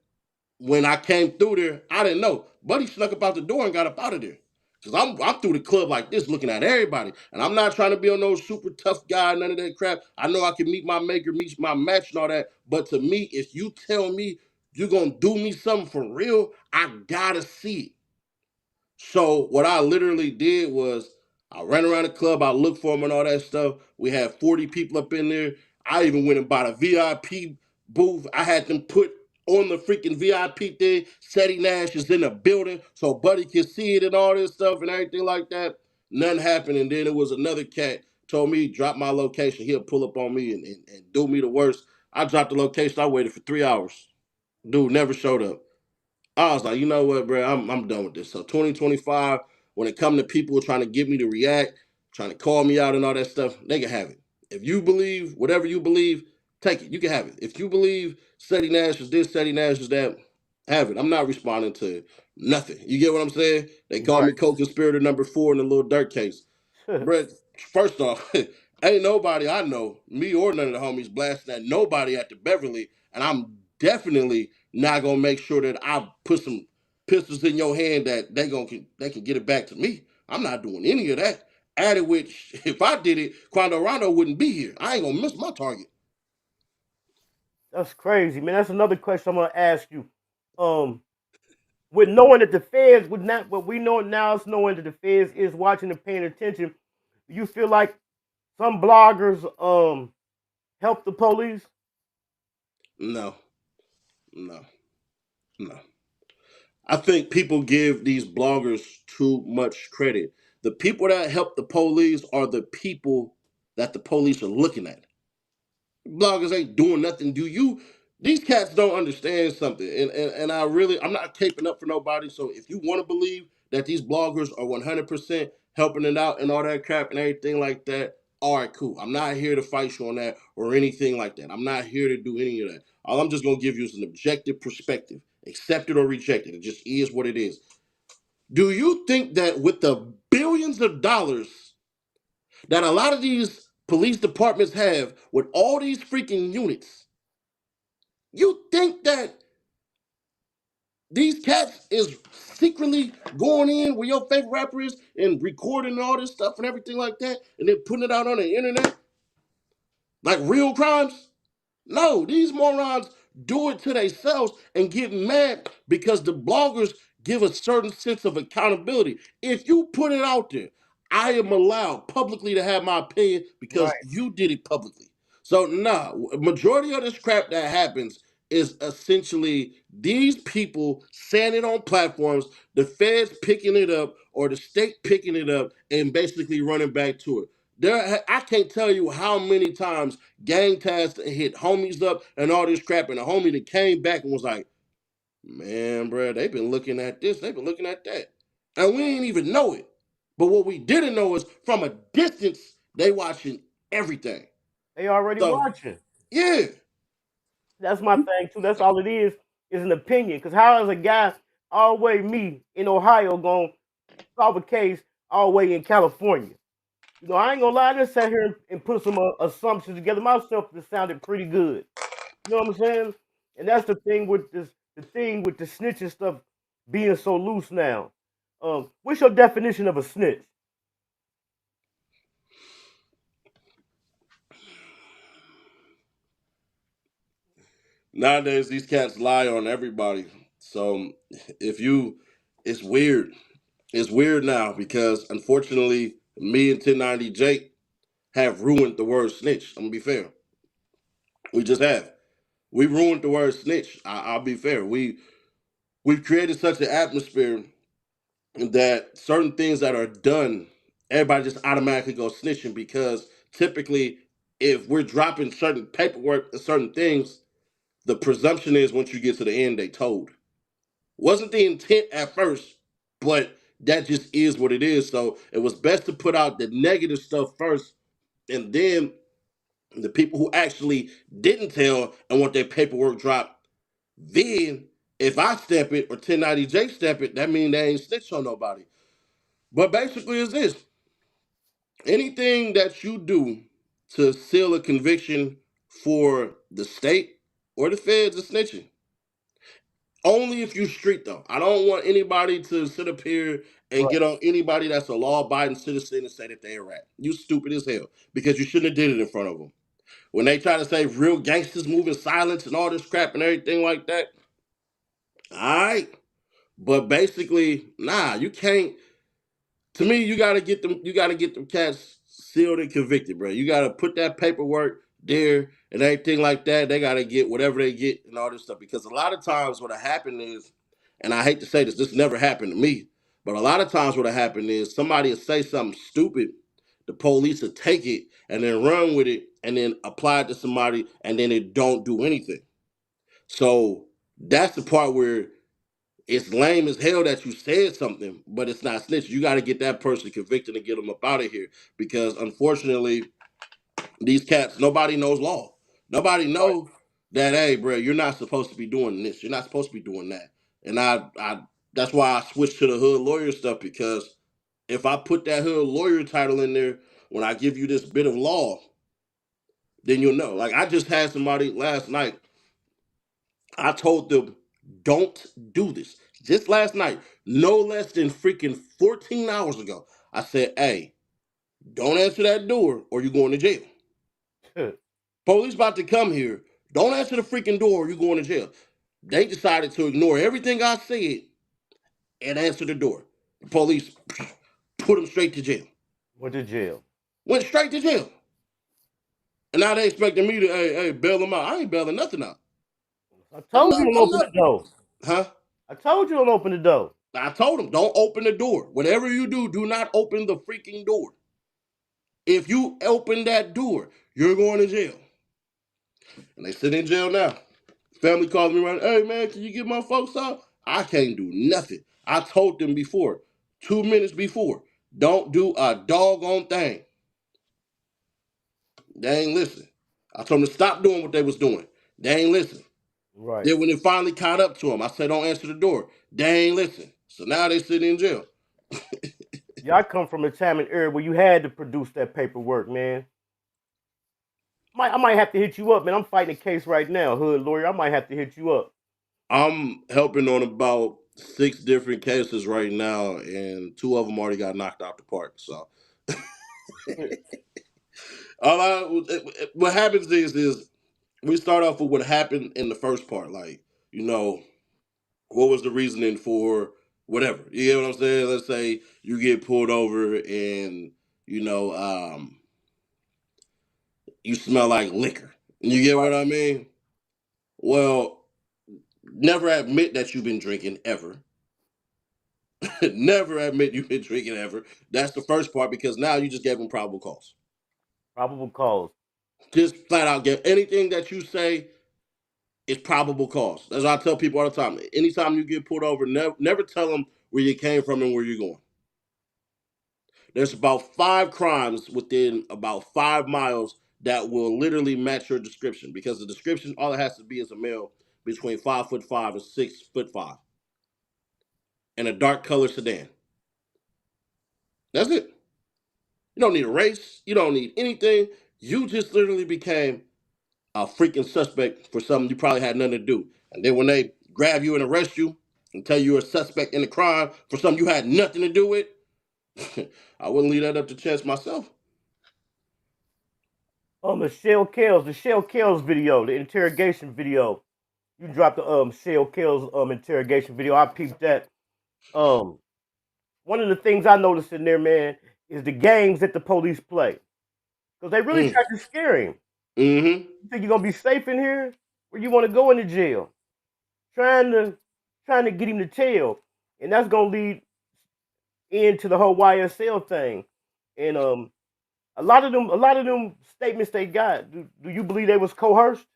Speaker 12: when I came through there, I didn't know. Buddy snuck up out the door and got up out of there. Cause I'm through the club like this, looking at everybody, and I'm not trying to be on no super tough guy, none of that crap. I know I can meet my maker, meet my match, and all that. But to me, if you tell me you're gonna do me something for real, I gotta see it. So what I literally did was I ran around the club, I looked for him and all that stuff. We had 40 people up in there. I even went and bought a VIP booth. I had them put on the freaking VIP thing. Ceddy Nash is in the building so Buddy can see it and all this stuff and everything like that. Nothing happened. And then it was another cat told me, drop my location. He'll pull up on me and do me the worst. I dropped the location. I waited for 3 hours. Dude never showed up. I was like, you know what, bro, I'm done with this. So 2025, when it come to people trying to get me to react, trying to call me out and all that stuff, they can have it. If you believe whatever you believe, take it. You can have it. If you believe Ceddy Nash is this, Ceddy Nash is that, have it. I'm not responding to nothing. You get what I'm saying? They call me co-conspirator number 4 in the Lil Durk case. Brett, first off, ain't nobody I know, me or none of the homies, blasting at nobody at the Beverly, and I'm definitely not gonna make sure that I put some pistols in your hand that they can get it back to me. I'm not doing any of that. Added which, if I did it, Quando Rondo wouldn't be here. I ain't gonna miss my target.
Speaker 11: That's crazy, man. That's another question I'm gonna ask you. With knowing that the feds would not, what we know now is knowing that the feds is watching and paying attention, do you feel like some bloggers help the police?
Speaker 12: No. I think people give these bloggers too much credit. The people that help the police are the people that the police are looking at. Bloggers ain't doing nothing. These cats don't understand something. And I'm not caping up for nobody. So if you want to believe that these bloggers are 100% helping it out and all that crap and everything like that, all right, cool. I'm not here to fight you on that or anything like that. I'm not here to do any of that. All I'm just going to give you is an objective perspective. Accept it or reject it. It just is what it is. Do you think that with the billions of dollars that a lot of these police departments have with all these freaking units, you think that these cats is secretly going in where your favorite rapper is and recording all this stuff and everything like that and then putting it out on the internet like real crimes? No, these morons do it to themselves and get mad because the bloggers give a certain sense of accountability. If you put it out there, I am allowed publicly to have my opinion because you did it publicly. So nah, majority of this crap that happens is essentially these people saying it on platforms, the feds picking it up or the state picking it up and basically running back to it. I can't tell you how many times gang tags hit homies up and all this crap, and the homie that came back and was like, man, bro, they've been looking at this, they've been looking at that. And we ain't even know it. But what we didn't know is from a distance, they watching everything.
Speaker 11: They already watching.
Speaker 12: Yeah.
Speaker 11: That's my thing too. That's all it is an opinion. Because how is a guy all the way me in Ohio going to solve a case all the way in California? You know, I ain't gonna lie, I just sat here and put some assumptions together myself that sounded pretty good. You know what I'm saying? And that's the thing with the snitching stuff being so loose now. What's your definition of a snitch?
Speaker 12: Nowadays, these cats lie on everybody. So it's weird. It's weird now because unfortunately, me and 1090 Jake have ruined the word snitch. I'm gonna be fair. We just have. We ruined the word snitch. I'll be fair. We've created such an atmosphere that certain things that are done, everybody just automatically goes snitching because typically, if we're dropping certain paperwork and certain things, the presumption is once you get to the end, they told. Wasn't the intent at first, but that just is what it is. So it was best to put out the negative stuff first, and then the people who actually didn't tell and want their paperwork dropped, then if I step it or 1090J step it, that means they ain't snitch on nobody. But basically it's this. Anything that you do to seal a conviction for the state or the feds is snitching. Only if you street though. I don't want anybody to sit up here and get on anybody that's a law-abiding citizen and say that they're a rat. You stupid as hell because you shouldn't have did it in front of them. When they try to say real gangsters move in silence and all this crap and everything like that, all right. But basically, nah, you can't. To me, you gotta get them. You gotta get them cats sealed and convicted, bro. You gotta put that paperwork there and everything like that. They gotta get whatever they get and all this stuff. Because a lot of times, what happened is, and I hate to say this, this never happened to me, but a lot of times, what happened is somebody will say something stupid, the police will take it and then run with it and then apply it to somebody, and then it don't do anything. So that's the part where it's lame as hell that you said something, but it's not snitch. You got to get that person convicted and get them up out of here because unfortunately, these cats, nobody knows law. Nobody knows that, hey, bro, you're not supposed to be doing this. You're not supposed to be doing that. And I that's why I switched to the hood lawyer stuff because if I put that hood lawyer title in there, when I give you this bit of law, then you'll know. Like I just had somebody last night, I told them, don't do this. Just last night, no less than freaking 14 hours ago, I said, hey, don't answer that door or you're going to jail. Police about to come here. Don't answer the freaking door or you're going to jail. They decided to ignore everything I said and answer the door. The police put them straight to jail.
Speaker 11: Went to jail.
Speaker 12: Went straight to jail. And now they expecting me to, hey, bail them out. I ain't bailing nothing out.
Speaker 11: I told you don't open the door.
Speaker 12: Huh?
Speaker 11: I told you don't open the door.
Speaker 12: I told them, don't open the door. Whatever you do, do not open the freaking door. If you open that door, you're going to jail. And they sit in jail now. Family calls me right, hey man, can you get my folks out? I can't do nothing. I told them before, 2 minutes before, don't do a doggone thing. They ain't listen. I told them to stop doing what they was doing. They ain't listen.
Speaker 11: Right.
Speaker 12: Then when it finally caught up to them, I said, don't answer the door. They ain't listen. So now they sitting in jail.
Speaker 11: Yeah, I come from a time and era where you had to produce that paperwork, man. I might have to hit you up, man. I'm fighting a case right now, hood lawyer. I might have to hit you up.
Speaker 12: I'm helping on about 6 different cases right now, and 2 of them already got knocked out the park. So what happens is we start off with what happened in the first part, like, what was the reasoning for whatever. You get what I'm saying? Let's say you get pulled over and you smell like liquor. You get what I mean? Well, never admit that you've been drinking ever. Never admit you've been drinking ever. That's the first part, because now you just gave them probable cause.
Speaker 11: Probable cause.
Speaker 12: Just flat out get anything that you say is probable cause. That's what I tell people all the time. Anytime you get pulled over, never tell them where you came from and where you're going. There's about 5 crimes within about 5 miles that will literally match your description, because the description, all it has to be is a male between 5'5" and 6'5" in a dark color sedan. That's it. You don't need a race. You don't need anything. You just literally became a freaking suspect for something you probably had nothing to do. And then when they grab you and arrest you and tell you you're a suspect in a crime for something you had nothing to do with, I wouldn't leave that up to chance myself.
Speaker 11: The Shell Kells video, the interrogation video. You dropped the Shell Kells interrogation video. I peeped that. One of the things I noticed in there, man, is the games that the police play. Because they really try to scare him.
Speaker 12: Mm-hmm.
Speaker 11: You think you're gonna be safe in here? Or you want to go into jail? Trying to get him to tell. And that's gonna lead into the whole YSL thing. And a lot of them statements they got, do you believe they was coerced?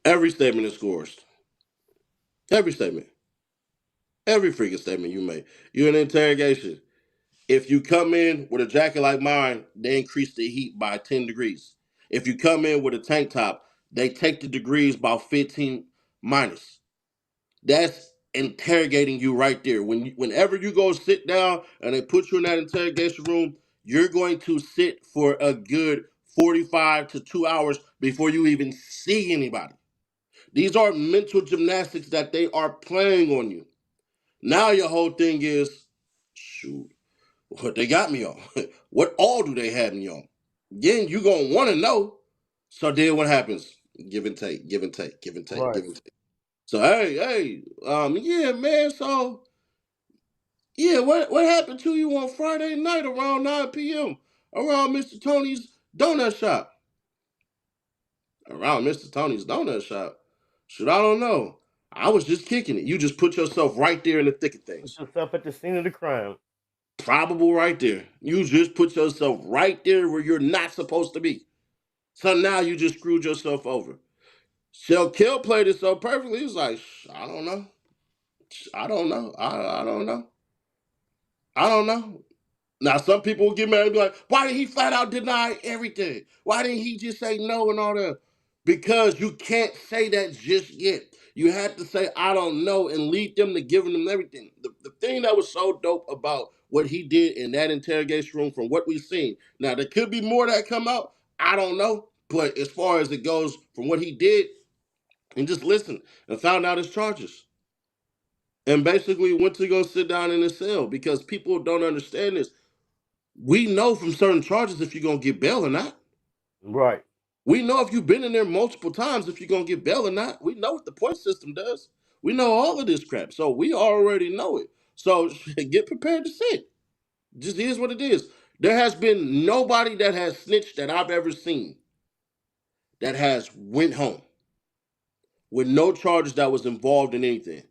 Speaker 12: Every statement is coerced. Every statement. Every freaking statement you make. You're in an interrogation. If you come in with a jacket like mine, they increase the heat by 10 degrees. If you come in with a tank top, they take the degrees by 15 minus. That's interrogating you right there. Whenever you go sit down and they put you in that interrogation room, you're going to sit for a good 45 to 2 hours before you even see anybody. These are mental gymnastics that they are playing on you. Now your whole thing is, shoot, what they got me on? What all do they have me on? Then you gonna want to know. So then what happens? Give and take, give and take, give and take,
Speaker 11: Right.
Speaker 12: give and take. So yeah, man. So yeah, what happened to you on Friday night around 9 p.m. around Mr. Tony's donut shop? Around Mr. Tony's donut shop? Shoot, I don't know. I was just kicking it. You just put yourself right there in the thick of things.
Speaker 11: Put yourself at the scene of the crime.
Speaker 12: Probable right there. You just put yourself right there where you're not supposed to be. So now you just screwed yourself over. Shell Kill played it so perfectly. He's like, I don't know. I don't know. I don't know. I don't know. Now, some people will get mad and be like, why did he flat out deny everything? Why didn't he just say no and all that? Because you can't say that just yet. You have to say, I don't know, and lead them to giving them everything. The thing that was so dope about what he did in that interrogation room, from what we've seen, now there could be more that come out. I don't know. But as far as it goes from what he did, and just listened and found out his charges. And basically went to go sit down in a cell, because people don't understand this. We know from certain charges if you're going to get bail or not.
Speaker 11: Right.
Speaker 12: We know if you've been in there multiple times if you're going to get bail or not. We know what the point system does. We know all of this crap. So we already know it. So get prepared to sit. Just is what it is. There has been nobody that has snitched that I've ever seen that has went home with no charges that was involved in anything.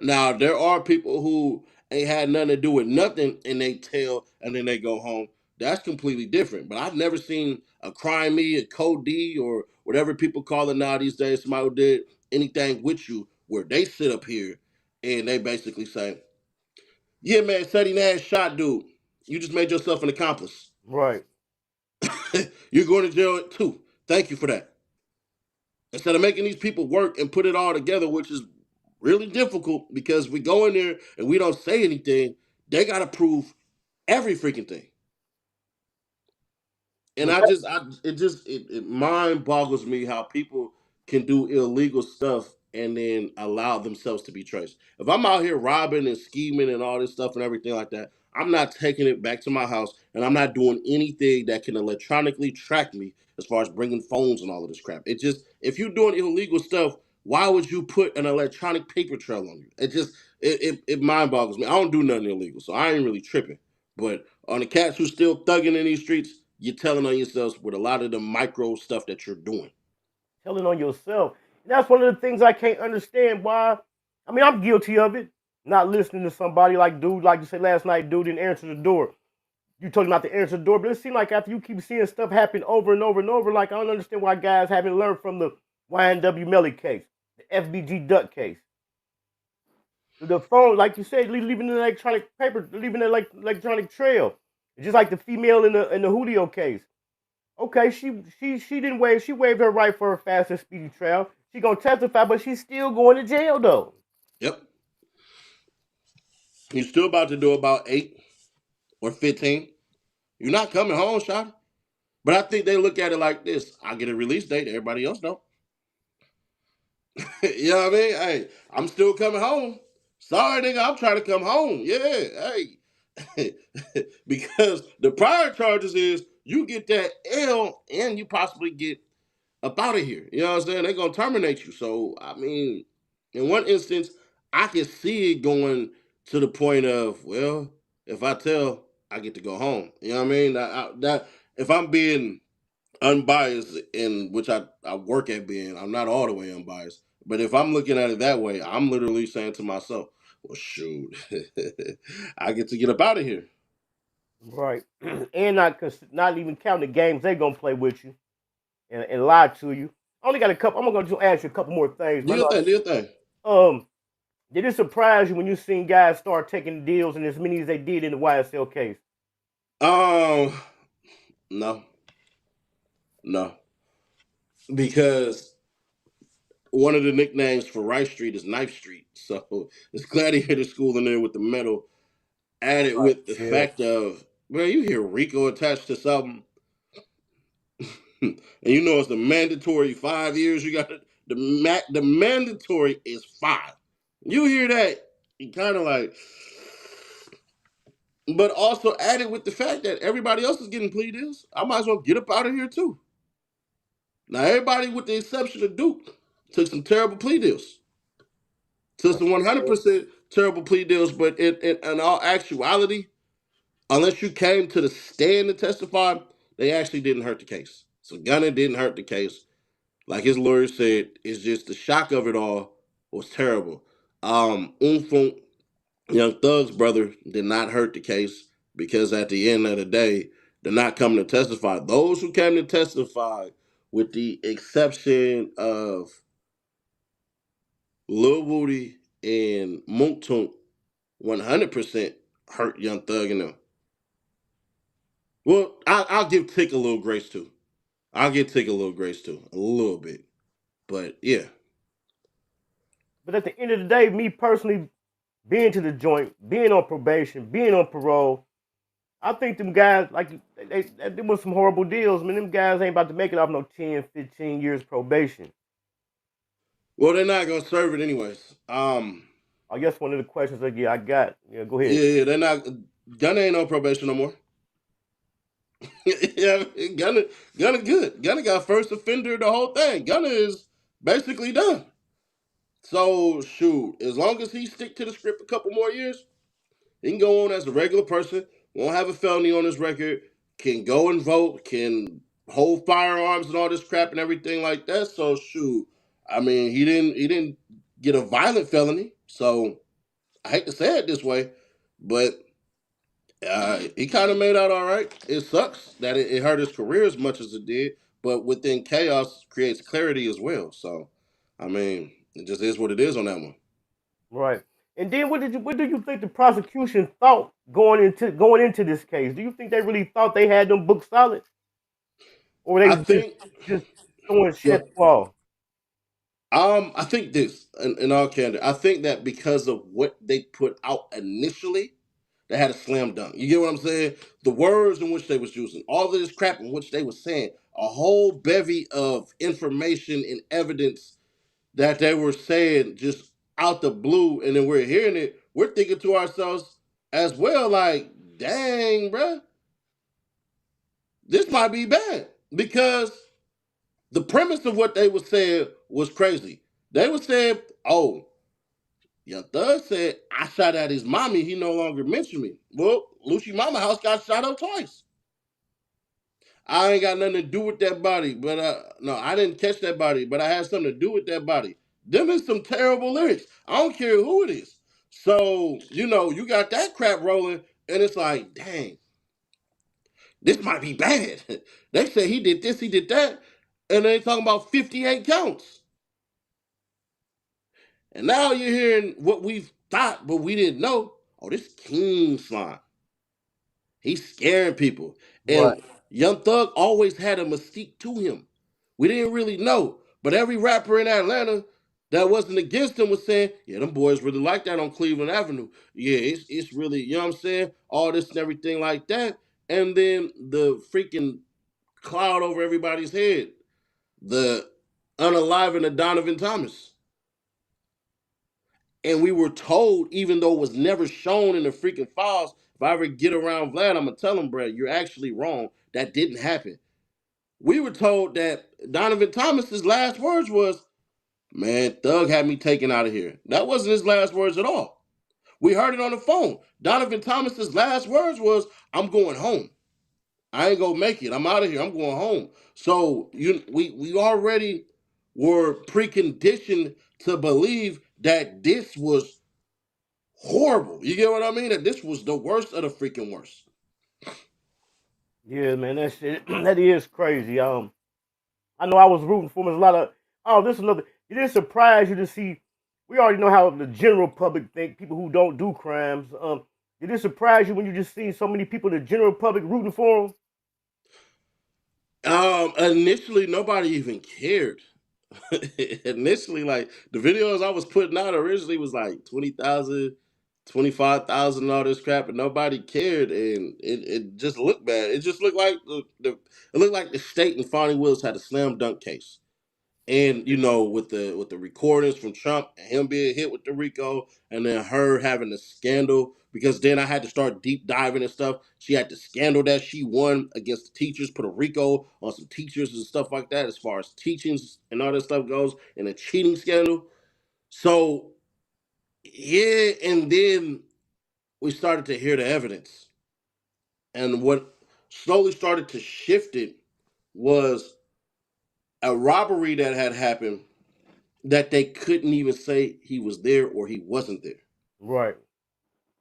Speaker 12: Now, there are people who ain't had nothing to do with nothing and they tell and then they go home. that's completely different. But I've never seen a crime me, a code D, or whatever people call it now these days, somebody who did anything with you, where they sit up here and they basically say, yeah, man, Ceddy Nash shot dude. You just made yourself an accomplice.
Speaker 11: Right.
Speaker 12: You're going to jail too. Thank you for that. Instead of making these people work and put it all together, which is really difficult because we go in there and we don't say anything, they got to prove every freaking thing. And it mind boggles me how people can do illegal stuff and then allow themselves to be traced. If I'm out here robbing and scheming and all this stuff and everything like that, I'm not taking it back to my house and I'm not doing anything that can electronically track me as far as bringing phones and all of this crap. It just, if you're doing illegal stuff, why would you put an electronic paper trail on you? It mind boggles me. I don't do nothing illegal, so I ain't really tripping. But on the cats who still thugging in these streets, you're telling on yourselves with a lot of the micro stuff that you're doing.
Speaker 11: Telling on yourself. And that's one of the things I can't understand why. I mean, I'm guilty of it. Not listening to somebody like dude, like you said last night, dude didn't answer the door. You talking about the answer the door, but it seems like after you keep seeing stuff happen over and over and over, like I don't understand why guys haven't learned from the YNW Melly case, the FBG Duck case. The phone, like you said, leaving the electronic paper, leaving the electronic trail. It's just like the female in the Julio case. Okay, she didn't waive. She waived her right for a fast and speedy trial. She gonna testify, but she's still going to jail though.
Speaker 12: Yep. You're still about to do about 8 or 15. You're not coming home, shot. But I think they look at it like this: I get a release date. Everybody else don't. You know what I mean? Hey, I'm still coming home. Sorry, nigga, I'm trying to come home. Yeah, hey. Because the prior charges is you get that L and you possibly get up out of here. You know what I'm saying? They're going to terminate you. So, I mean, in one instance, I can see it going to the point of, well, if I tell, I get to go home. You know what I mean? That if I'm being unbiased, in which I work at being, I'm not all the way unbiased. But if I'm looking at it that way, I'm literally saying to myself, well, shoot, I get to get up out of here.
Speaker 11: Right. And not even counting the games they going to play with you and lie to you. I only got a couple. I'm going to just ask you a couple more things.
Speaker 12: Do your thing.
Speaker 11: Did it surprise you when you seen guys start taking deals in as many as they did in the YSL case?
Speaker 12: No. Because one of the nicknames for Rice Street is Knife Street. So it's Gladiator School in there with the metal, added with the fact of, man, you hear Rico attached to something, and you know it's the mandatory 5 years. You got the mandatory is 5. You hear that, you kind of like, but also added with the fact that everybody else is getting plea deals. I might as well get up out of here too. Now everybody, with the exception of Duke, took some terrible plea deals. Took some 100% terrible plea deals, but in all actuality, unless you came to the stand to testify, they actually didn't hurt the case. So Gunner didn't hurt the case. Like his lawyer said, it's just the shock of it all was terrible. Umfunk, Young Thug's brother, did not hurt the case because at the end of the day, they're not coming to testify. Those who came to testify, with the exception of Lil Woody and Moontunk, 100% hurt Young Thug and them. Well, I'll give Tick a little grace too. A little bit. But yeah.
Speaker 11: But at the end of the day, me personally, being to the joint, being on probation, being on parole, I think them guys, like, they was some horrible deals. I mean, them guys ain't about to make it off no 10, 15 years probation.
Speaker 12: Well, they're not gonna serve it anyways.
Speaker 11: I guess one of the questions I got. Yeah, go ahead.
Speaker 12: Yeah, they're not. Gunna ain't on probation no more. Yeah, Gunna good. Gunna got first offender, the whole thing. Gunna is basically done. So shoot, as long as he stick to the script a couple more years, he can go on as a regular person, won't have a felony on his record, can go and vote, can hold firearms and all this crap and everything like that. So shoot, I mean, he didn't get a violent felony. So I hate to say it this way, but He kind of made out all right. It sucks that it hurt his career as much as it did, but within chaos creates clarity as well. So, I mean, it just is what it is on that one.
Speaker 11: Right. And then what do you think the prosecution thought going into this case? Do you think they really thought they had them books solid? Or they
Speaker 12: I
Speaker 11: was
Speaker 12: think,
Speaker 11: just throwing shit
Speaker 12: look,
Speaker 11: at the wall?
Speaker 12: I think this, in all candor, I think that because of what they put out initially, they had a slam dunk. You get what I'm saying? The words in which they was using, all of this crap in which they was saying, a whole bevy of information and evidence that they were saying just out the blue, and then we're hearing it, we're thinking to ourselves as well, like, dang, bruh, this might be bad. Because the premise of what they were saying was crazy. They were saying, oh, Young Thug said, I shot at his mommy, he no longer mentioned me. Well, Lucci Mama house got shot up twice. I ain't got nothing to do with that body, but no, I didn't catch that body, but I had something to do with that body. Them is some terrible lyrics. I don't care who it is. So, you got that crap rolling, and it's like, dang, this might be bad. They say he did this, he did that, and they talking about 58 counts. And now you're hearing what we've thought, but we didn't know. Oh, this King slime. He's scaring people.
Speaker 11: Right.
Speaker 12: And Young Thug always had a mystique to him. We didn't really know. But every rapper in Atlanta that wasn't against him was saying, yeah, them boys really like that on Cleveland Avenue. Yeah, it's really, you know what I'm saying? All this and everything like that. And then the freaking cloud over everybody's head. The unaliving of Donovan Thomas. And we were told, even though it was never shown in the freaking files, if I ever get around Vlad, I'm gonna tell him, Brad, you're actually wrong. That didn't happen. We were told that Donovan Thomas's last words was, man, Thug had me taken out of here. That wasn't his last words at all. We heard it on the phone. Donovan Thomas's last words was, I'm going home. I ain't gonna make it. I'm out of here. I'm going home. So we already were preconditioned to believe that this was horrible. You get what I mean? That this was the worst of the freaking worst.
Speaker 11: Yeah, man, that shit that is crazy. I know I was rooting for him. There's a lot of this is another. It didn't surprise you to see. We already know how the general public think. People who don't do crimes. Did it surprise you when you just see so many people, the general public, rooting for him?
Speaker 12: Initially, nobody even cared. Initially, like the videos I was putting out originally was like 20,000, 25,000, all this crap, and nobody cared, and it just looked bad. It just looked like it looked like the state and Fonnie Willis had a slam dunk case. And with the recordings from Trump and him being hit with the RICO, and then her having the scandal, because then I had to start deep diving and stuff. She had the scandal that she won against the teachers, put a RICO on some teachers and stuff like that, as far as teachings and all that stuff goes, and a cheating scandal. So yeah, and then we started to hear the evidence, and what slowly started to shift it was a robbery that had happened that they couldn't even say he was there or he wasn't there.
Speaker 11: Right.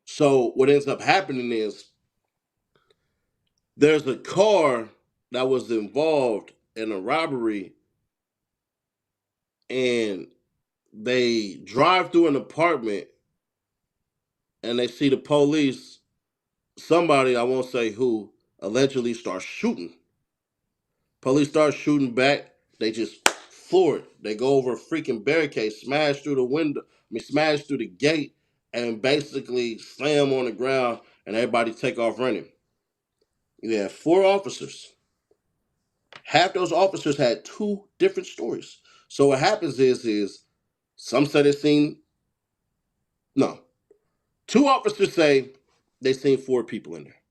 Speaker 12: So what ends up happening is there's a car that was involved in a robbery, and they drive through an apartment and they see the police. Somebody, I won't say who, allegedly starts shooting. Police start shooting back. They just floor it. They go over a freaking barricade, smash through the window, smash through the gate, and basically slam on the ground, and everybody take off running. You have 4 officers. Half those officers had 2 different stories. So what happens is some say they seen, no, 2 officers say they seen 4 people in there.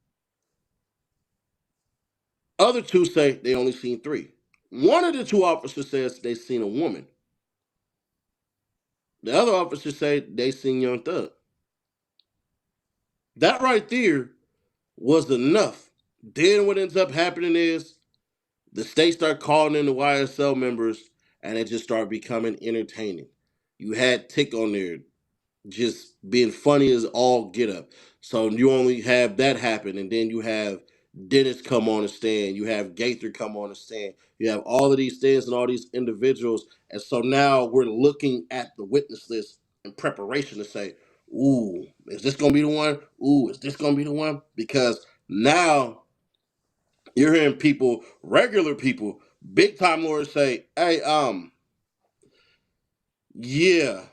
Speaker 12: Other 2 say they only seen 3. One of the 2 officers says they seen a woman. The other officers say they seen Young Thug. That right there was enough. Then what ends up happening is the state start calling in the YSL members, and it just started becoming entertaining. You had Tick on there just being funny as all get up. So you only have that happen, and then you have Dennis come on the stand, you have Gaither come on the stand, you have all of these things and all these individuals, and so now we're looking at the witness list in preparation to say, ooh, is this gonna be the one? Ooh, is this gonna be the one? Because now you're hearing people, regular people, big time lawyers say, hey, yeah,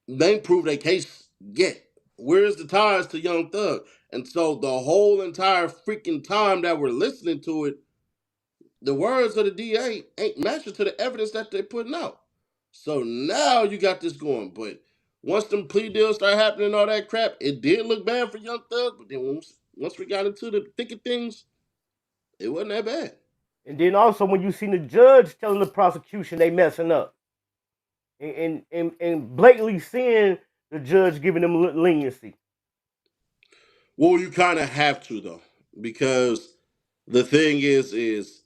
Speaker 12: they ain't proved their case yet. Where's the ties to Young Thug? And so the whole entire freaking time that we're listening to it, the words of the DA ain't matching to the evidence that they're putting out. So now you got this going. But once them plea deals start happening and all that crap, it did look bad for Young Thug. But then once we got into the thick of things, it wasn't that bad.
Speaker 11: And then also when you seen the judge telling the prosecution they messing up, and blatantly seeing the judge giving them leniency.
Speaker 12: Well, you kind of have to though, because the thing is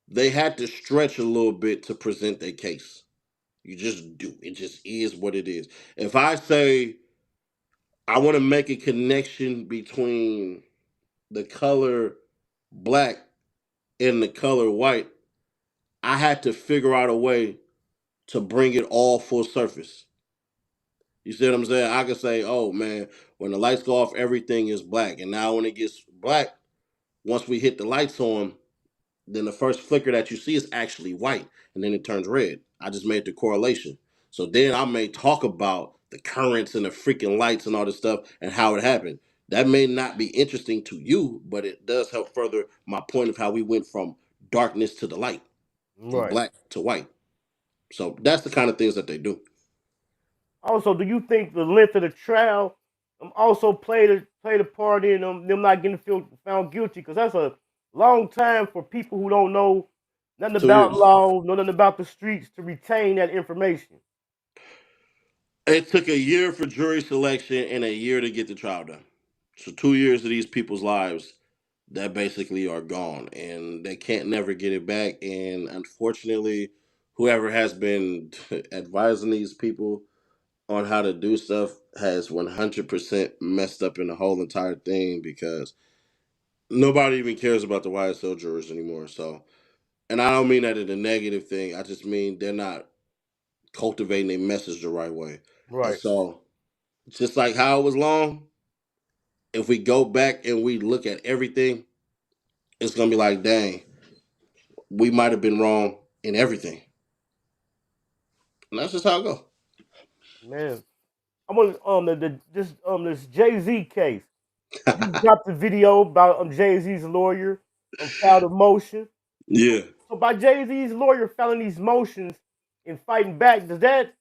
Speaker 12: they had to stretch a little bit to present their case. You just do. It just is what it is. If I say I want to make a connection between the color black and the color white, I had to figure out a way to bring it all full surface. You see what I'm saying? I could say, oh man, when the lights go off, everything is black. And now when it gets black, once we hit the lights on, then the first flicker that you see is actually white, and then it turns red. I just made the correlation. So then I may talk about the currents and the freaking lights and all this stuff and how it happened. That may not be interesting to you, but it does help further my point of how we went from darkness to the light, from
Speaker 11: Right.
Speaker 12: black to white. So that's the kind of things that they do.
Speaker 11: Also, do you think the length of the trial also played a part in them not getting found guilty? Because that's a long time for people who don't know nothing
Speaker 12: 2
Speaker 11: about
Speaker 12: years.
Speaker 11: law, know nothing about the streets to retain that information.
Speaker 12: It took a year for jury selection and a year to get the trial done. So 2 years of these people's lives that basically are gone, and they can't never get it back. And unfortunately, whoever has been advising these people on how to do stuff has 100% messed up in the whole entire thing, because nobody even cares about the YSL jurors anymore. So, and I don't mean that in a negative thing. I just mean they're not cultivating their message the right way. And
Speaker 11: Right.
Speaker 12: so, just like how it was long, if we go back and we look at everything, it's gonna be like, dang, we might have been wrong in everything. And that's just how it goes.
Speaker 11: Man, I want this Jay-Z case. You dropped the video about Jay-Z's lawyer filed a motion.
Speaker 12: Yeah.
Speaker 11: So by Jay-Z's lawyer filing these motions and fighting back, does that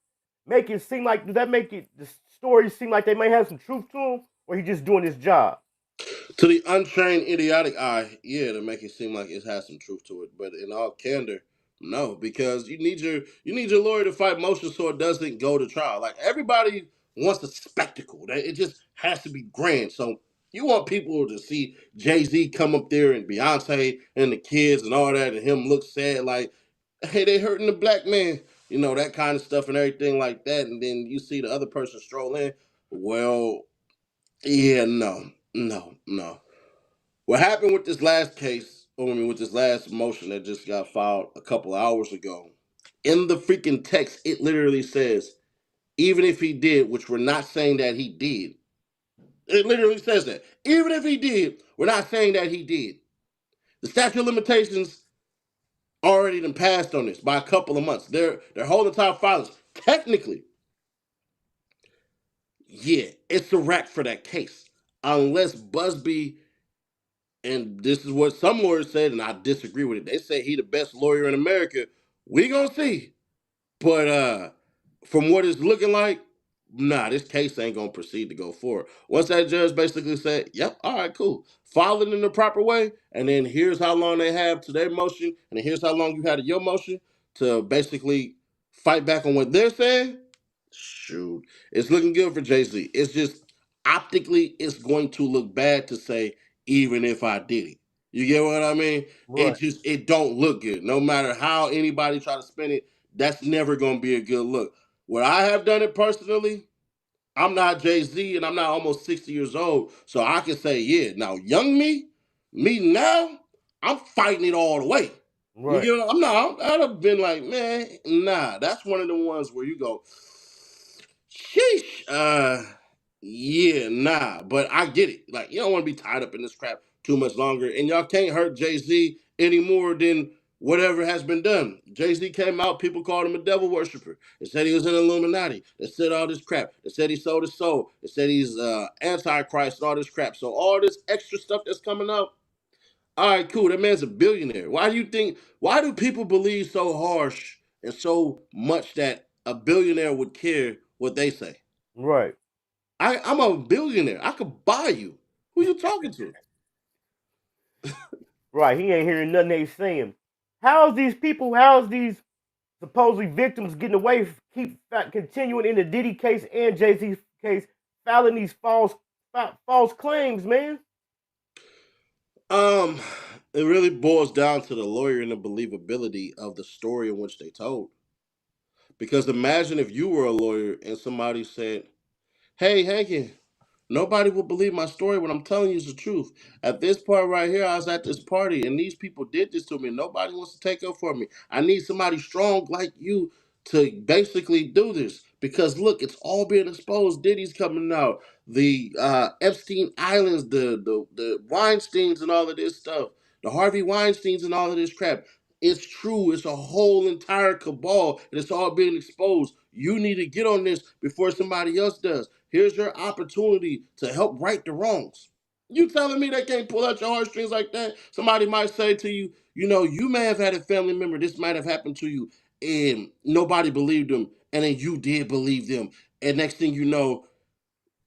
Speaker 11: make it seem like the story seem like they may have some truth to him, or he just doing his job?
Speaker 12: To the untrained, idiotic eye, yeah, to make it seem like it has some truth to it. But in all candor, no, because you need your lawyer to fight motion so it doesn't go to trial. Like, everybody wants a spectacle. It just has to be grand. So you want people to see Jay-Z come up there and Beyonce and the kids and all that, and him look sad like, hey, they hurting the black man. You know, that kind of stuff and everything like that. And then you see the other person stroll in. Well, yeah, no. What happened with this last case, with this last motion that just got filed a couple of hours ago, in the freaking text, it literally says, even if he did, which we're not saying that he did, it literally says that. Even if he did, we're not saying that he did. The statute of limitations already done passed on this by a couple of months. They're holding top filings. Technically, yeah, it's a wrap for that case. Unless Busby, and this is what some lawyers said, and I disagree with it. They say he the best lawyer in America. We gonna see. But from what it's looking like, nah, this case ain't gonna proceed to go forward. Once that judge basically said, yep, all right, cool. File it in the proper way, and then here's how long they have to their motion, and then here's how long you had to your motion to basically fight back on what they're saying. Shoot, it's looking good for Jay-Z. It's just optically, it's going to look bad to say, even if I did it. You get what I mean?
Speaker 11: Right.
Speaker 12: It don't look good. No matter how anybody try to spin it, that's never gonna be a good look. Would I have done it personally? I'm not Jay-Z and I'm not almost 60 years old. So I can say, yeah, now young me now, I'm fighting it all the way. You
Speaker 11: Right.
Speaker 12: get what I'm not, I'd have been like, man, nah, that's one of the ones where you go, sheesh, yeah, nah. But I get it. Like, you don't want to be tied up in this crap too much longer. And y'all can't hurt Jay-Z any more than whatever has been done. Jay-Z came out, people called him a devil worshiper. They said he was an Illuminati. They said all this crap. They said he sold his soul. They said he's antichrist and all this crap. So all this extra stuff that's coming out, all right, cool. That man's a billionaire. Why do people believe so harsh and so much that a billionaire would care what they say?
Speaker 11: Right.
Speaker 12: I'm a billionaire. I could buy you. Who you talking to?
Speaker 11: Right. He ain't hearing nothing they saying. How's these supposedly victims getting away, continuing in the Diddy case and Jay-Z case, filing these false claims, man?
Speaker 12: It really boils down to the lawyer and the believability of the story in which they told. Because imagine if you were a lawyer and somebody said, "Hey, Hankin, nobody will believe my story when I'm telling you the truth. At this part right here, I was at this party and these people did this to me. Nobody wants to take up for me. I need somebody strong like you to basically do this. Because look, it's all being exposed. Diddy's coming out. The Epstein Islands, the Weinsteins and all of this stuff. The Harvey Weinsteins and all of this crap. It's true. It's a whole entire cabal and it's all being exposed. You need to get on this before somebody else does. Here's your opportunity to help right the wrongs." You telling me they can't pull out your heartstrings like that? Somebody might say to you, you know, you may have had a family member, this might have happened to you, and nobody believed them, and then you did believe them. And next thing you know,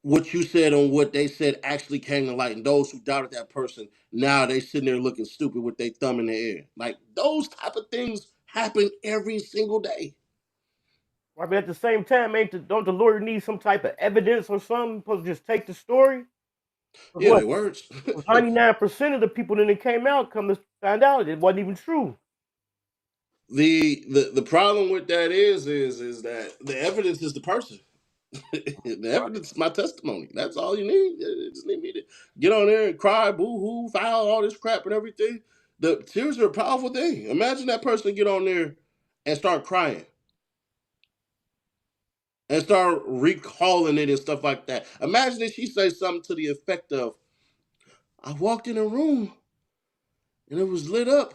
Speaker 12: what you said on what they said actually came to light. And those who doubted that person, now they sitting there looking stupid with their thumb in the air. Like those type of things happen every single day.
Speaker 11: Right, but at the same time, don't the lawyer need some type of evidence or something? Supposed to just take the story?
Speaker 12: Yeah,
Speaker 11: What?
Speaker 12: they words.
Speaker 11: 99% of the people that came out come to find out it wasn't even true.
Speaker 12: The problem with that is that the evidence is the person. The evidence is my testimony. That's all you need. You just need me to get on there and cry, boo hoo, file all this crap and everything. The tears are a powerful thing. Imagine that person get on there and start crying and start recalling it and stuff like that. Imagine if she says something to the effect of, "I walked in a room and it was lit up.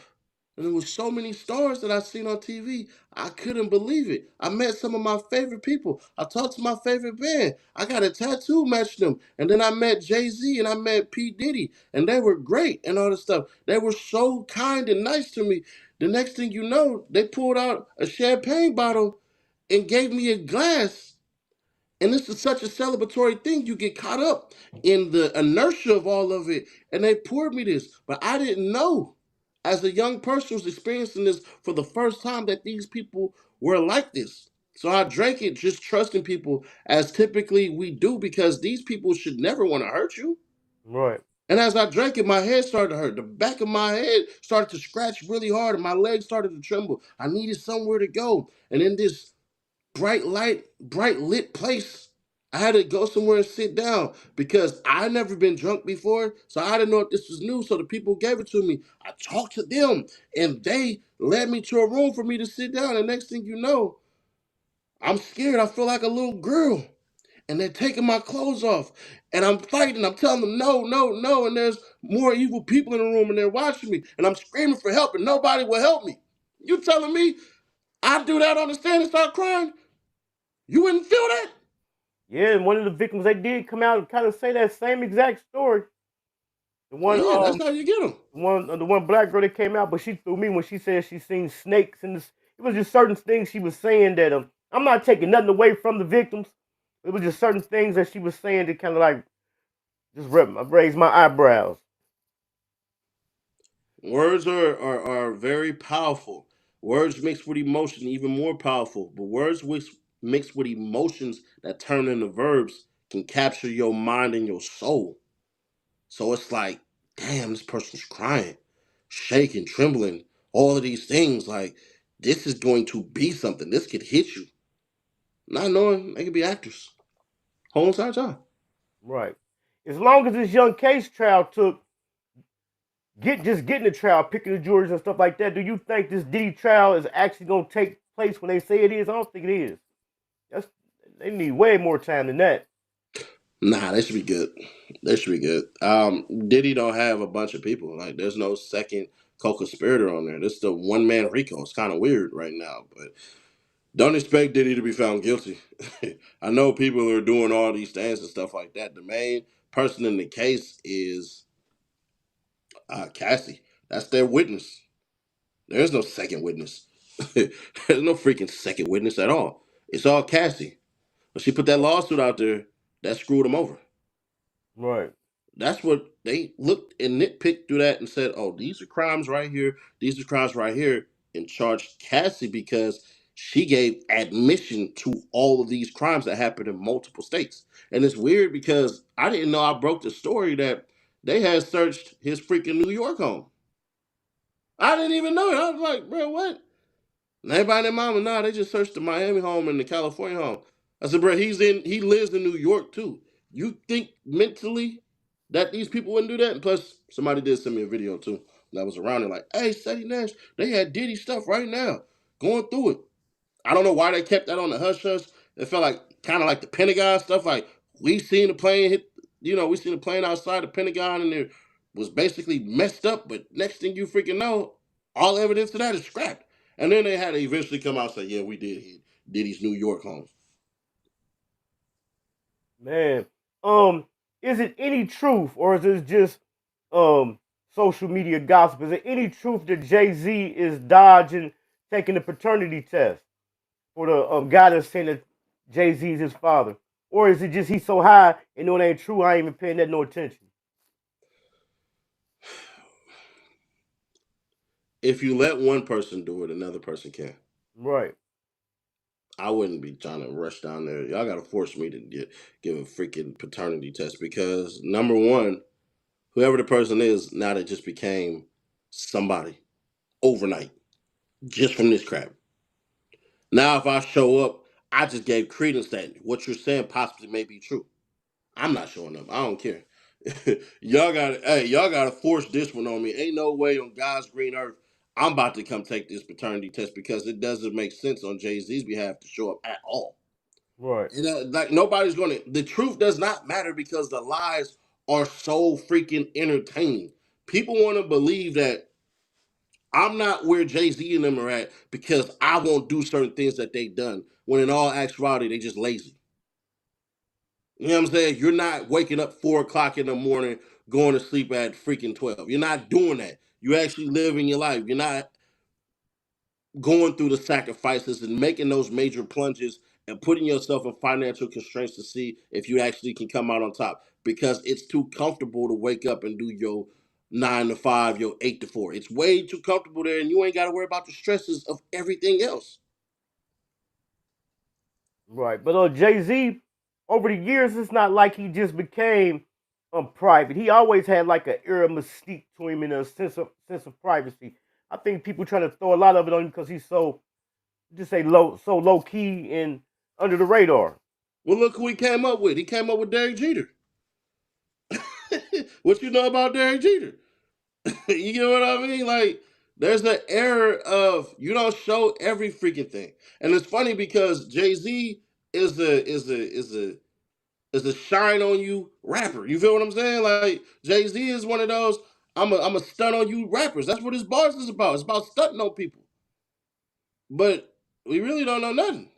Speaker 12: And there was so many stars that I seen on TV. I couldn't believe it. I met some of my favorite people. I talked to my favorite band. I got a tattoo matching them. And then I met Jay-Z and I met P. Diddy. And they were great and all this stuff. They were so kind and nice to me. The next thing you know, they pulled out a champagne bottle and gave me a glass. And this is such a celebratory thing. You get caught up in the inertia of all of it. And they poured me this. But I didn't know, as a young person who's experiencing this for the first time, that these people were like this. So I drank it just trusting people as typically we do, because these people should never want to hurt you.
Speaker 11: Right.
Speaker 12: And as I drank it, my head started to hurt. The back of my head started to scratch really hard and my legs started to tremble. I needed somewhere to go. And in this bright light, bright lit place, I had to go somewhere and sit down because I never been drunk before. So I didn't know if this was new. So the people gave it to me. I talked to them and they led me to a room for me to sit down. And next thing you know, I'm scared. I feel like a little girl. And they're taking my clothes off. And I'm fighting. I'm telling them no, no, no. And there's more evil people in the room and they're watching me. And I'm screaming for help and nobody will help me. You telling me I do that on the stand and start crying? You wouldn't feel that?
Speaker 11: Yeah, and one of the victims, they did come out and kind of say that same exact story. The one,
Speaker 12: yeah, that's how you get them.
Speaker 11: The one black girl that came out, but she threw me when she said she seen snakes, and it was just certain things she was saying that I'm not taking nothing away from the victims. It was just certain things that she was saying that kind of like just raised my eyebrows.
Speaker 12: Words are very powerful. Words mixed with emotion, even more powerful. But words mixed with emotions that turn into verbs can capture your mind and your soul. So it's like, damn, this person's crying, shaking, trembling, all of these things. Like, this is going to be something. This could hit you. Not knowing they could be actors. whole entire time.
Speaker 11: Right. As long as this young case trial took, getting the trial, picking the juries and stuff like that, do you think this Diddy trial is actually going to take place when they say it is? I don't think it is. They need way more time than that.
Speaker 12: Nah, they should be good. They should be good. Diddy don't have a bunch of people. Like, there's no second co-conspirator on there. This is the one-man Rico. It's kind of weird right now, but don't expect Diddy to be found guilty. I know people are doing all these things and stuff like that. The main person in the case is Cassie. That's their witness. There's no second witness. There's no freaking second witness at all. It's all Cassie. When she put that lawsuit out there, that screwed him over.
Speaker 11: Right.
Speaker 12: That's what they looked and nitpicked through that and said, oh, these are crimes right here. These are crimes right here. And charged Cassie because she gave admission to all of these crimes that happened in multiple states. And it's weird because I didn't know I broke the story that they had searched his freaking New York home. I didn't even know it. I was like, bro, what? And everybody and their mama, nah, they just searched the Miami home and the California home. I said, bro, he lives in New York too. You think mentally that these people wouldn't do that? And plus, somebody did send me a video too that was around it like, hey, Ceddy Nash, they had Diddy stuff right now, going through it. I don't know why they kept that on the hush hush. It felt like kind of like the Pentagon stuff. Like we seen the plane hit, we seen the plane outside the Pentagon and it was basically messed up. But next thing you freaking know, all evidence of that is scrapped. And then they had to eventually come out and say, yeah, we did hit Diddy's New York home.
Speaker 11: Man, is it any truth or is it just social media gossip? Is there any truth that Jay-Z is dodging taking the paternity test for the guy that's saying that Jay-Z is his father? Or is it just he's so high and no, it ain't true, I ain't even paying that no attention?
Speaker 12: If you let one person do it, another person can.
Speaker 11: Right.
Speaker 12: I wouldn't be trying to rush down there. Y'all got to force me to give a freaking paternity test because, number one, whoever the person is, now they just became somebody overnight just from this crap. Now, if I show up, I just gave credence that what you're saying possibly may be true. I'm not showing up. I don't care. y'all gotta force this one on me. Ain't no way on God's green earth I'm about to come take this paternity test because it doesn't make sense on Jay-Z's behalf to show up at all.
Speaker 11: Right.
Speaker 12: Like nobody's gonna. The truth does not matter because the lies are so freaking entertaining. People want to believe that I'm not where Jay-Z and them are at because I won't do certain things that they done. When in all actuality, they just lazy. You know what I'm saying? You're not waking up 4 o'clock in the morning, going to sleep at freaking 12. You're not doing that. You're actually living your life. You're not going through the sacrifices and making those major plunges and putting yourself in financial constraints to see if you actually can come out on top because it's too comfortable to wake up and do your 9 to 5, your 8 to 4. It's way too comfortable there and you ain't got to worry about the stresses of everything else.
Speaker 11: Right. But Jay-Z, over the years, it's not like he just became private. He always had like an air of mystique to him and a sense of privacy. I think people trying to throw a lot of it on him because he's so low key and under the radar.
Speaker 12: Well, look who he came up with. He came up with Derek Jeter. What you know about Derek Jeter? You know what I mean? Like, there's an error of you don't show every freaking thing, and it's funny because Jay-Z is a shine on you rapper. You feel what I'm saying? Like Jay-Z is one of those I'm a stunt on you rappers. That's what his bars is about. It's about stunting on people, but we really don't know nothing.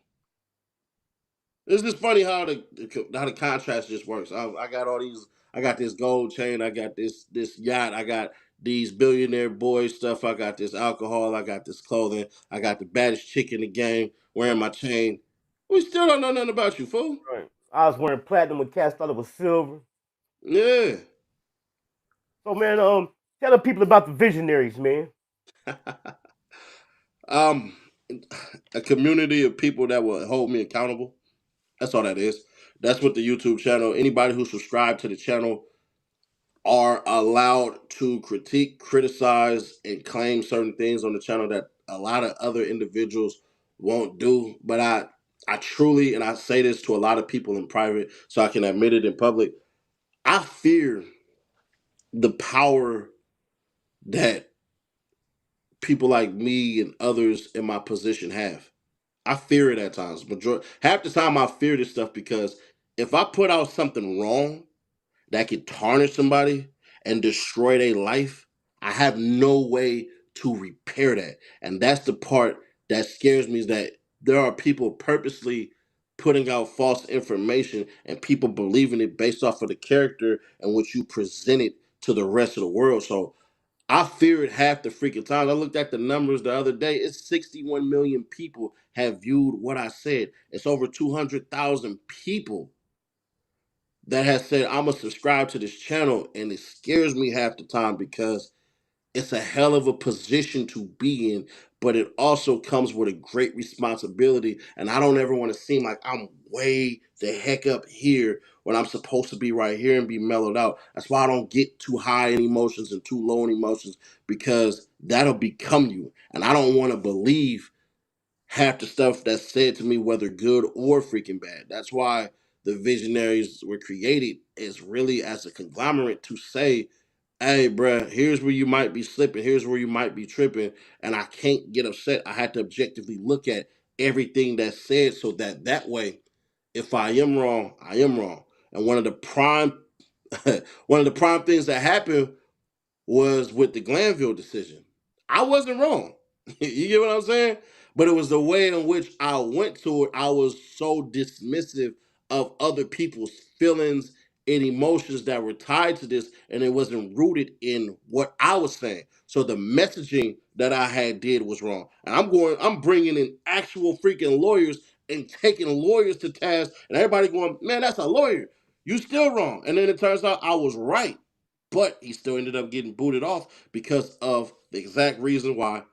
Speaker 12: It's just funny how the contrast just works. I got all these. I got this gold chain. I got this yacht. I got these billionaire boys stuff. I got this alcohol. I got this clothing. I got the baddest chick in the game wearing my chain. We still don't know nothing about you, fool.
Speaker 11: Right. I was wearing platinum when cats thought it was silver.
Speaker 12: Yeah.
Speaker 11: So man, tell the people about the visionaries, man.
Speaker 12: A community of people that will hold me accountable. That's all that is. That's what the YouTube channel. Anybody who subscribed to the channel are allowed to critique, criticize, and claim certain things on the channel that a lot of other individuals won't do. But I truly, and I say this to a lot of people in private, so I can admit it in public. I fear the power that people like me and others in my position have. I fear it at times. Half the time, I fear this stuff because if I put out something wrong that could tarnish somebody and destroy their life, I have no way to repair that. And that's the part that scares me, is that there are people purposely putting out false information and people believing it based off of the character and what you presented to the rest of the world. So I fear it half the freaking time. I looked at the numbers the other day. It's 61 million people have viewed what I said. It's over 200,000 people that has said I'm gonna subscribe to this channel, and it scares me half the time because it's a hell of a position to be in, but it also comes with a great responsibility. And I don't ever want to seem like I'm way the heck up here when I'm supposed to be right here and be mellowed out. That's why I don't get too high in emotions and too low in emotions, because that'll become you. And I don't want to believe half the stuff that's said to me, whether good or freaking bad. That's why the visionaries were created, is really as a conglomerate to say, hey, bruh, here's where you might be slipping, here's where you might be tripping, and I can't get upset. I had to objectively look at everything that's said, so that way, if I am wrong, I am wrong. And one of the prime one of the prime things that happened was with the Glanville decision. I wasn't wrong. You get what I'm saying? But it was the way in which I went to it. I was so dismissive of other people's feelings and emotions that were tied to this, and it wasn't rooted in what I was saying. So the messaging that I had did was wrong. And I'm bringing in actual freaking lawyers and taking lawyers to task, and everybody going, man, that's a lawyer. You still wrong. And then it turns out I was right. But he still ended up getting booted off because of the exact reason why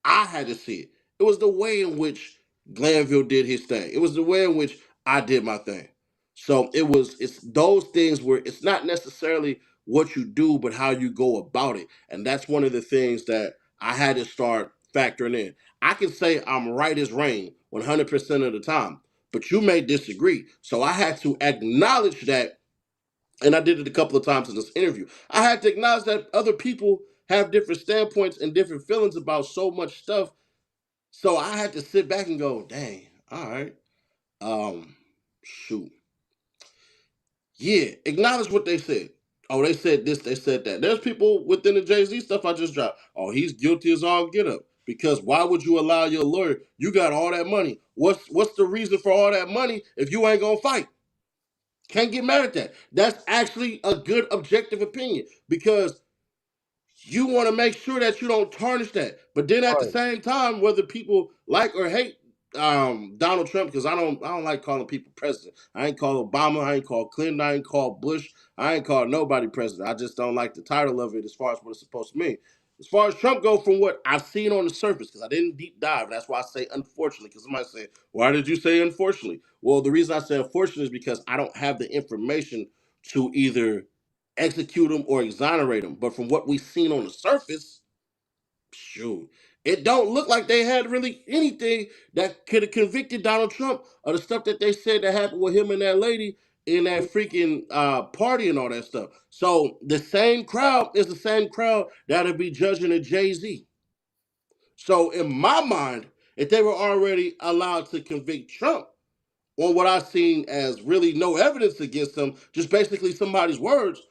Speaker 12: I had to see it. It was the way in which Glanville did his thing. It was the way in which I did my thing. So it's those things where it's not necessarily what you do, but how you go about it. And that's one of the things that I had to start factoring in. I can say I'm right as rain 100% of the time, but you may disagree. So I had to acknowledge that, and I did it a couple of times in this interview. I had to acknowledge that other people have different standpoints and different feelings about so much stuff. So I had to sit back and go, dang, all right. Shoot. Yeah, acknowledge what they said. Oh, they said this, they said that. There's people within the Jay-Z stuff I just dropped. Oh, he's guilty as all get up. Because why would you allow your lawyer? You got all that money. What's the reason for all that money if you ain't gonna fight? Can't get mad at that. That's actually a good objective opinion, because you want to make sure that you don't tarnish that. But then at the
Speaker 11: Right.
Speaker 12: same time, whether people like or hate Donald Trump, because I don't like calling people president. I ain't call Obama, I ain't call Clinton, I ain't call Bush, I ain't call nobody president. I just don't like the title of it as far as what it's supposed to mean. As far as Trump go, from what I've seen on the surface, because I didn't deep dive, that's why I say unfortunately, because somebody say, why did you say unfortunately? Well, the reason I say unfortunately is because I don't have the information to either execute him or exonerate him. But from what we've seen on the surface, shoot, it don't look like they had really anything that could have convicted Donald Trump of the stuff that they said that happened with him and that lady in that freaking party and all that stuff. So the same crowd is the same crowd that'll be judging a Jay-Z. So in my mind, if they were already allowed to convict Trump on what I've seen as really no evidence against him, just basically somebody's words,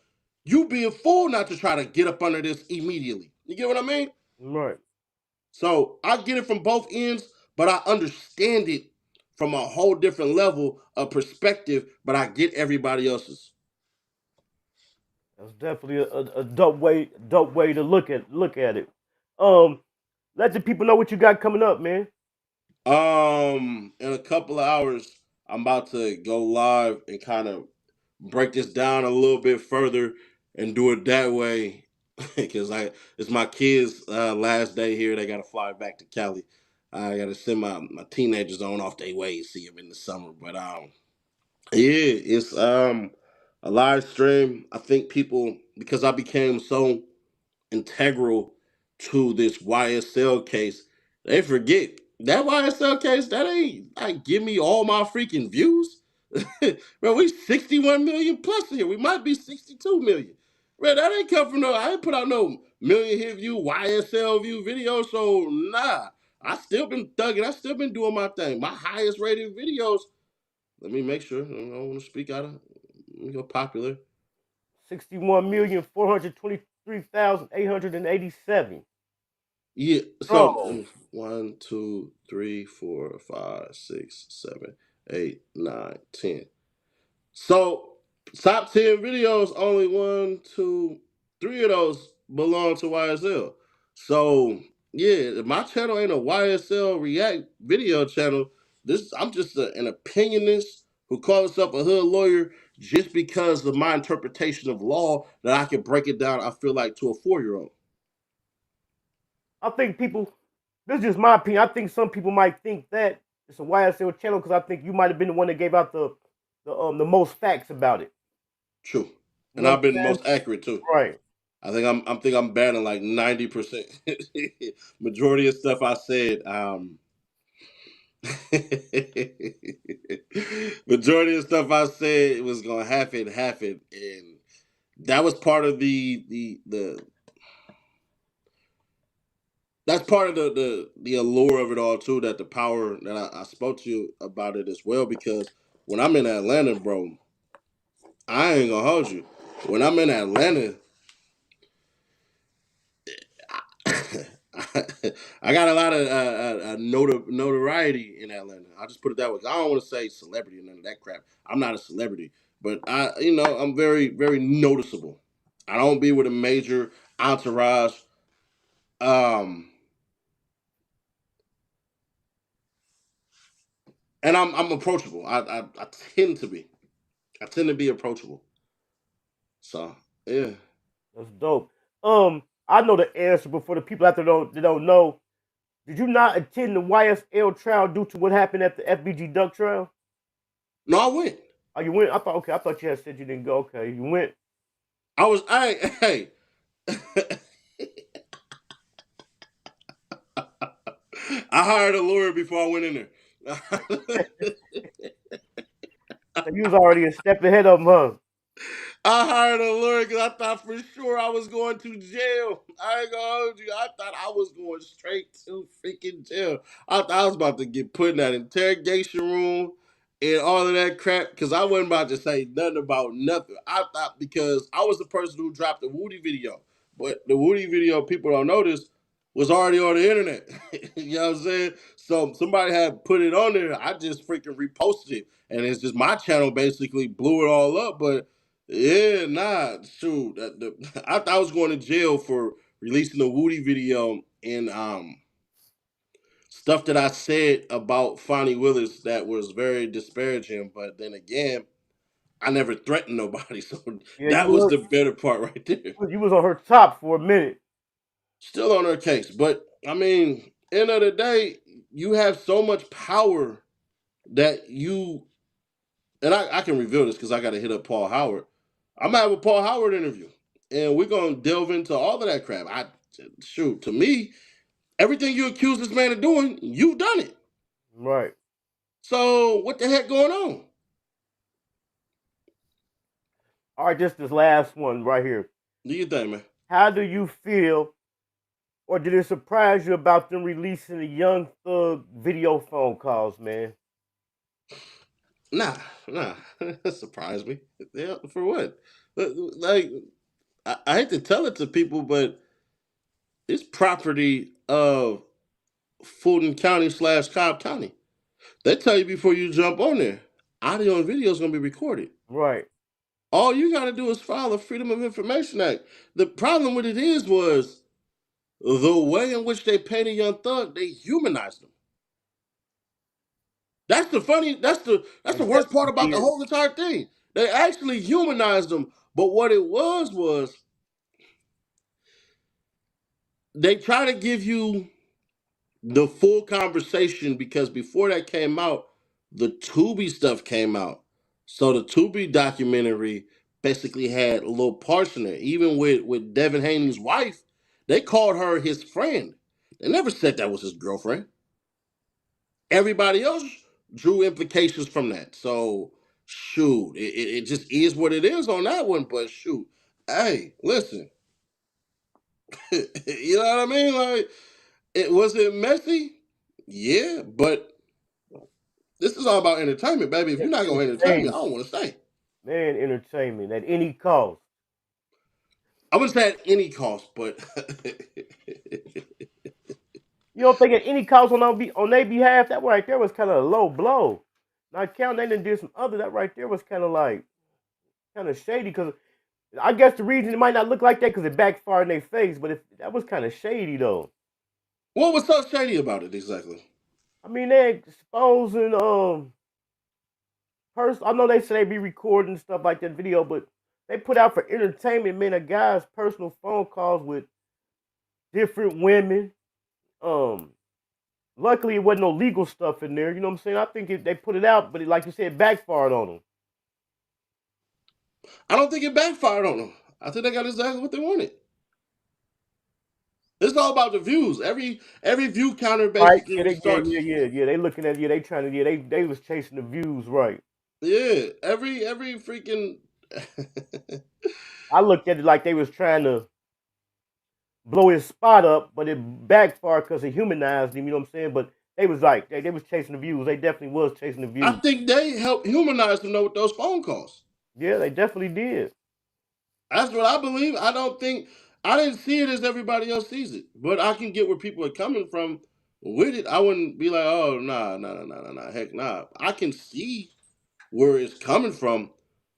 Speaker 12: you be a fool not to try to get up under this immediately. You get what I mean?
Speaker 11: Right.
Speaker 12: So I get it from both ends, but I understand it from a whole different level of perspective, but I get everybody else's.
Speaker 11: That's definitely a dope way to look at it. Let the people know what you got coming up, man.
Speaker 12: In a couple of hours, I'm about to go live and kind of break this down a little bit further and do it that way, because it's my kids' last day here. They got to fly back to Cali. I got to send my teenagers on off their way and see them in the summer. But yeah, it's a live stream. I think people, because I became so integral to this YSL case, they forget That YSL case, that ain't like give me all my freaking views. Bro, we 61 million plus here. We might be 62 million. Bro, that ain't come from no, I ain't put out no million hit view, YSL view video. So nah. I still been thugging. I still been doing my thing. My highest rated videos. Let me make sure. I don't want to speak out of popular.
Speaker 11: 61,423,887.
Speaker 12: Yeah, so
Speaker 11: Oh.
Speaker 12: 1, 2, 3, 4, 5, 6, 7, 8, 9, 10. So top 10 videos, only 1, 2, 3 of those belong to YSL. So yeah, my channel ain't a YSL React video channel. I'm just an opinionist who calls himself a hood lawyer just because of my interpretation of law that I can break it down. I feel like to a 4-year-old.
Speaker 11: I think people, this is just my opinion. I think some people might think that it's a YSL channel because I think you might have been the one that gave out the most facts about it.
Speaker 12: True,
Speaker 11: You
Speaker 12: and
Speaker 11: know
Speaker 12: I've been the most accurate too.
Speaker 11: Right.
Speaker 12: I think I'm banning like 90%. Majority of stuff I said, majority of stuff I said was gonna happen, and that was part of the that's part of the allure of it all too. That the power that I spoke to you about it as well, because when I'm in Atlanta, bro, I ain't gonna hold you. When I'm in Atlanta, I got a lot of notoriety in Atlanta. I'll just put it that way. I don't want to say celebrity or none of that crap. I'm not a celebrity, but I'm very, very noticeable. I don't be with a major entourage. And I'm approachable. I tend to be. I tend to be approachable. So yeah.
Speaker 11: That's dope. I know the answer, but for the people out there that don't know, did you not attend the YSL trial due to what happened at the FBG Duck trial?
Speaker 12: No, I went.
Speaker 11: Oh, you went? I thought you had said you didn't go. Okay, you went.
Speaker 12: Hey. I hired a lawyer before I went in there.
Speaker 11: So you was already a step ahead of them, huh?
Speaker 12: I hired a lawyer because I thought for sure I was going to jail. I ain't gonna hold you. I thought I was going straight to freaking jail. I thought I was about to get put in that interrogation room and all of that crap because I wasn't about to say nothing about nothing. I thought because I was the person who dropped the Woody video. But the Woody video, people don't notice, was already on the internet. You know what I'm saying? So somebody had put it on there. I just freaking reposted it. And it's just my channel basically blew it all up. But yeah, nah, shoot. I thought I was going to jail for releasing the Woody video and stuff that I said about Fonnie Willis that was very disparaging. But then again, I never threatened nobody, so
Speaker 11: Yeah,
Speaker 12: that was the better part right there.
Speaker 11: You was on her top for a minute.
Speaker 12: Still on her case, but I mean, end of the day, you have so much power that you and I can reveal this because I got to hit up Paul Howard. I'm gonna have a Paul Howard interview, and we're gonna delve into all of that crap. Shoot, to me, everything you accuse this man of doing, you've done it.
Speaker 11: Right.
Speaker 12: So what the heck going on?
Speaker 11: All right, just this last one right here.
Speaker 12: Do you think, man?
Speaker 11: How do you feel, or did it surprise you about them releasing the Young Thug video phone calls, man?
Speaker 12: Nah, that surprised me. Yeah, for what? Like, I hate to tell it to people, but it's property of Fulton County / Cobb County. They tell you before you jump on there, audio and video is going to be recorded.
Speaker 11: Right.
Speaker 12: All you got to do is file a Freedom of Information Act. The problem with it was the way in which they painted Young Thug, they humanized him. That's the worst part about the whole entire thing. They actually humanized him, but what it was they try to give you the full conversation because before that came out, the Tubi stuff came out. So the Tubi documentary basically had little parts in it. Even with Devin Haney's wife, they called her his friend. They never said that was his girlfriend. everybody else drew implications from that. So shoot, it just is what it is on that one. But shoot, hey, listen, you know what I mean? Like, it messy? Yeah, but this is all about entertainment, baby. If you're not gonna entertain me, I don't want to stay.
Speaker 11: Man, entertainment at any cost.
Speaker 12: I wouldn't say at any cost, but
Speaker 11: You don't think at any cost on their behalf? That right there was kind of a low blow. Now, count they done did some other. That right there was kind of like kind of shady because I guess the reason it might not look like that because it backfired in their face, but that was kind of shady though.
Speaker 12: what was so shady about it exactly?
Speaker 11: I mean, they exposing I know they say they be recording stuff like that video, but they put out for entertainment, man, a guy's personal phone calls with different women. Luckily it wasn't no legal stuff in there. You know what I'm saying? I think they put it out, but like you said, backfired on them.
Speaker 12: I don't think it backfired on them. I think they got exactly what they wanted. It's all about the views. Every view counter
Speaker 11: Right?
Speaker 12: basically starts.
Speaker 11: Yeah. They looking at they trying to they was chasing the views, right?
Speaker 12: Yeah, every freaking.
Speaker 11: I looked at it like they was trying to blow his spot up, but it backfired because it humanized him. You know what I'm saying? But they was like they was chasing the views. They definitely was chasing the views.
Speaker 12: I think they helped humanize them though with those phone calls.
Speaker 11: Yeah, they definitely did.
Speaker 12: That's what I believe. I didn't see it as everybody else sees it, but I can get where people are coming from with it. I wouldn't be like, oh nah, heck nah. I can see where it's coming from,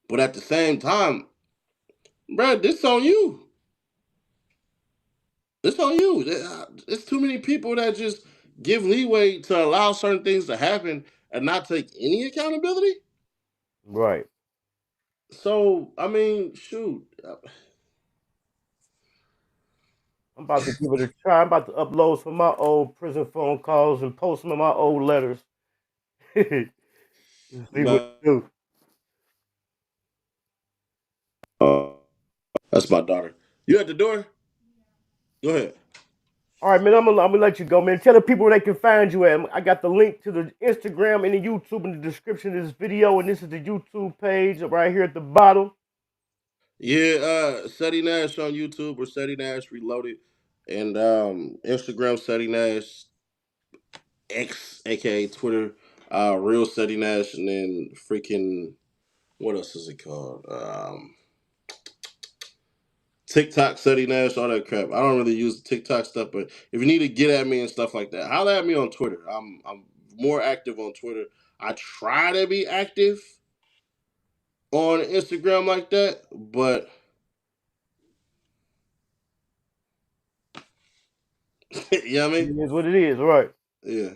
Speaker 12: but at the same time, bruh, this on you. It's on you. It's too many people that just give leeway to allow certain things to happen and not take any accountability.
Speaker 11: Right.
Speaker 12: So I mean, shoot.
Speaker 11: I'm about to give it a try. I'm about to upload some of my old prison phone calls and post some of my old letters. See what it do.
Speaker 12: That's my daughter. You at the door? Go ahead.
Speaker 11: All right, man. I'm gonna let you go, man. Tell the people where they can find you at. I got the link to the Instagram and the YouTube in the description of this video, and this is the YouTube page right here at the bottom.
Speaker 12: Yeah, Ceddy Nash on YouTube or Ceddy Nash Reloaded, and Instagram Ceddy Nash, X aka Twitter, Real Ceddy Nash, and then freaking what else is it called? TikTok, Ceddy Nash, all that crap. I don't really use the TikTok stuff, but if you need to get at me and stuff like that, holler at me on Twitter. I'm more active on Twitter. I try to be active on Instagram like that, but you know what I mean?
Speaker 11: It is what it is, right?
Speaker 12: Yeah.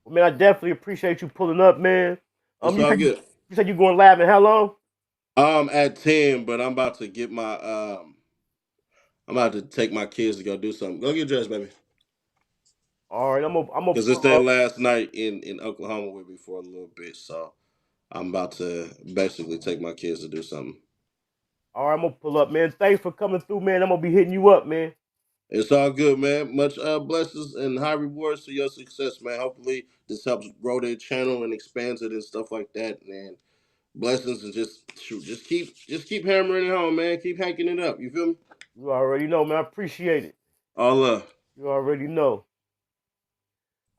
Speaker 11: Well, man, I definitely appreciate you pulling up, man.
Speaker 12: It's all good.
Speaker 11: You said you going live in how long?
Speaker 12: At 10, but I'm about to get my I'm about to take my kids to go do something. Go get dressed, baby.
Speaker 11: All right, I'm gonna
Speaker 12: because it's their last night in Oklahoma with me for a little bit, so I'm about to basically take my kids to do something.
Speaker 11: All right, I'm gonna pull up, man. Thanks for coming through, man. I'm gonna be hitting you up, man.
Speaker 12: It's all good, man. Much blessings and high rewards to your success, man. Hopefully this helps grow their channel and expands it and stuff like that, man. Blessings and just keep hammering it home, man. Keep hanking it up. You feel me?
Speaker 11: You already know, man. I appreciate it.
Speaker 12: All love.
Speaker 11: You already know.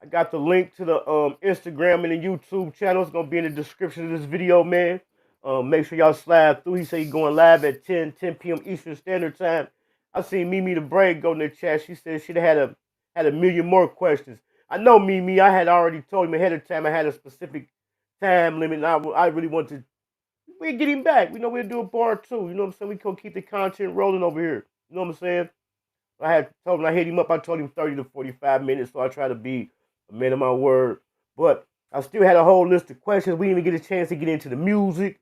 Speaker 11: I got the link to the Instagram and the YouTube channel. It's gonna be in the description of this video, man. Make sure y'all slide through. He said he's going live at 10 p.m. Eastern Standard Time. I seen Mimi the Brave go in the chat. She said she'd had a million more questions. I know Mimi. I had already told him ahead of time I had a specific time limit. And I really wanted to. We'd get him back. We know we'll do a part 2. You know what I'm saying? We can keep the content rolling over here. You know what I'm saying? I had told him I hit him up. I told him 30 to 45 minutes, so I try to be a man of my word. But I still had a whole list of questions. We didn't even get a chance to get into the music.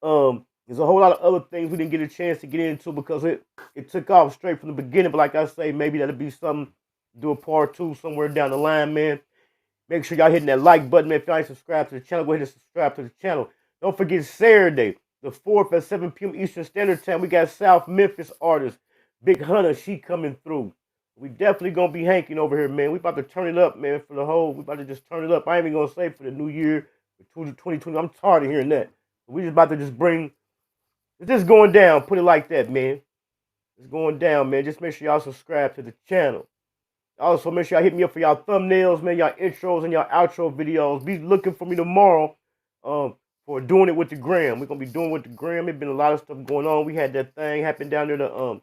Speaker 11: There's a whole lot of other things we didn't get a chance to get into because it took off straight from the beginning. But like I say, maybe that'll be something, do a part 2 somewhere down the line, man. Make sure y'all hitting that like button, man. If y'all ain't subscribed to the channel, go ahead and subscribe to the channel. Don't forget Saturday, the 4th at 7 p.m. Eastern Standard Time. We got South Memphis artist Big Hunter. She coming through. We definitely gonna be hanking over here, man. We about to turn it up, man, for the whole. We about to just turn it up. I ain't even gonna say for the new year, for 2020. I'm tired of hearing that. We just about to just bring. It's just going down. Put it like that, man. It's going down, man. Just make sure y'all subscribe to the channel. Also, make sure y'all hit me up for y'all thumbnails, man, y'all intros and y'all outro videos. Be looking for me tomorrow for doing it with the gram. We're gonna be doing it with the gram. There's been a lot of stuff going on. We had that thing happen down there. The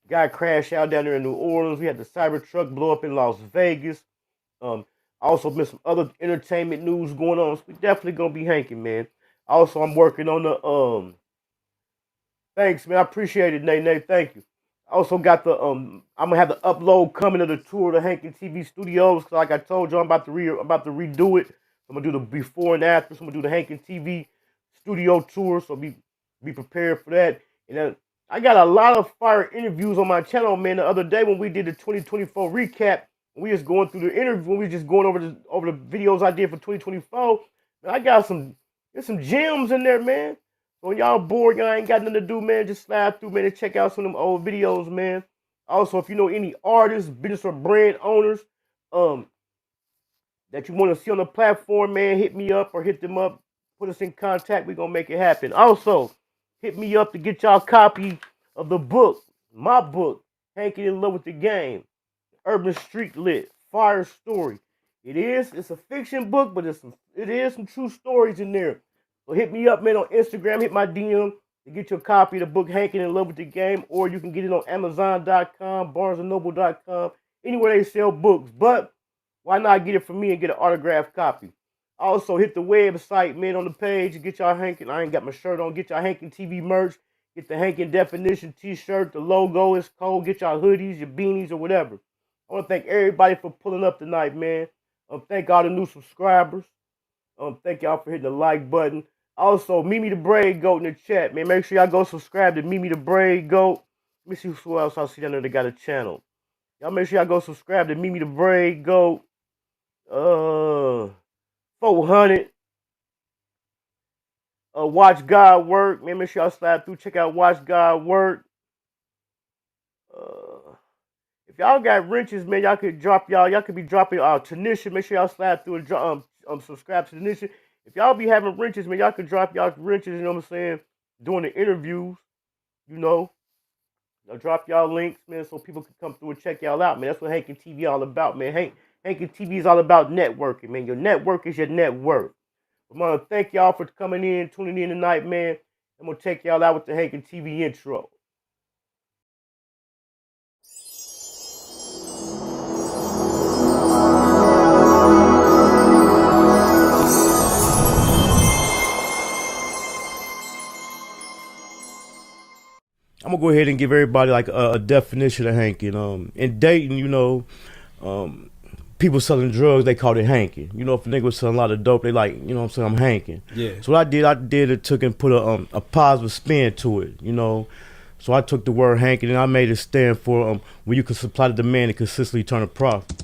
Speaker 11: guy crashed out down there in New Orleans. We had the Cybertruck blow up in Las Vegas. Also been some other entertainment news going on. So we definitely gonna be hanking, man. Also, I'm working on the thanks, man. I appreciate it, Nay. Thank you. I also got the I'm gonna have the upload coming of the tour of the Hankin TV studios. Like I told you, I'm about to redo it. I'm gonna do the before and after. So I'm gonna do the Hankin TV studio tour. So be prepared for that. And then I got a lot of fire interviews on my channel, man. The other day when we did the 2024 recap, we just going through the interview, when we just going over the videos I did for 2024. Man, I got there's some gems in there, man. So when y'all bored, y'all ain't got nothing to do, man, just slide through, man, and check out some of them old videos, man. Also, if you know any artists, business or brand owners that you want to see on the platform, man, hit me up or hit them up. Put us in contact. We're going to make it happen. Also, hit me up to get y'all a copy of the book, my book, Hankin in Love with the Game, Urban Street Lit, Fire Story. It's a fiction book, but it is some true stories in there. So hit me up, man, on Instagram. Hit my DM to get your copy of the book, Hankin in Love with the Game, or you can get it on Amazon.com, BarnesandNoble.com, anywhere they sell books. But why not get it from me and get an autographed copy? Also, hit the website, man, on the page. Get y'all Hankin. I ain't got my shirt on. Get y'all Hankin TV merch. Get the Hankin Definition t-shirt. The logo is cold. Get y'all hoodies, your beanies, or whatever. I want to thank everybody for pulling up tonight, man. Thank all the new subscribers. Thank y'all for hitting the like button. Also, Mimi the Braid Goat in the chat, man. Make sure y'all go subscribe to Mimi the Braid Goat. Let me see who else I see down there that got a channel. Y'all make sure y'all go subscribe to Mimi the Braid Goat. 400. Watch God Work. Man, make sure y'all slide through. Check out Watch God Work. If y'all got wrenches, man, y'all could drop y'all could be dropping Tanisha. Make sure y'all slide through and subscribe to Tanisha. If y'all be having wrenches, man, y'all could drop y'all wrenches, you know what I'm saying, during the interviews, you know. I'll drop y'all links, man, so people can come through and check y'all out, man. That's what Hankin TV all about, man. Hankin TV is all about networking, man. Your network is your net worth. I'm going to thank y'all for coming in, tuning in tonight, man. I'm going to take y'all out with the Hankin TV intro. I'm gonna go ahead and give everybody like a definition of hanking. In Dayton, you know, people selling drugs, they called it hanking. You know, if a nigga was selling a lot of dope, they like, you know what I'm saying, I'm hanking. Yeah. So what I did it took and put a positive spin to it, you know. So I took the word hanking and I made it stand for when you can supply the demand and consistently turn a profit.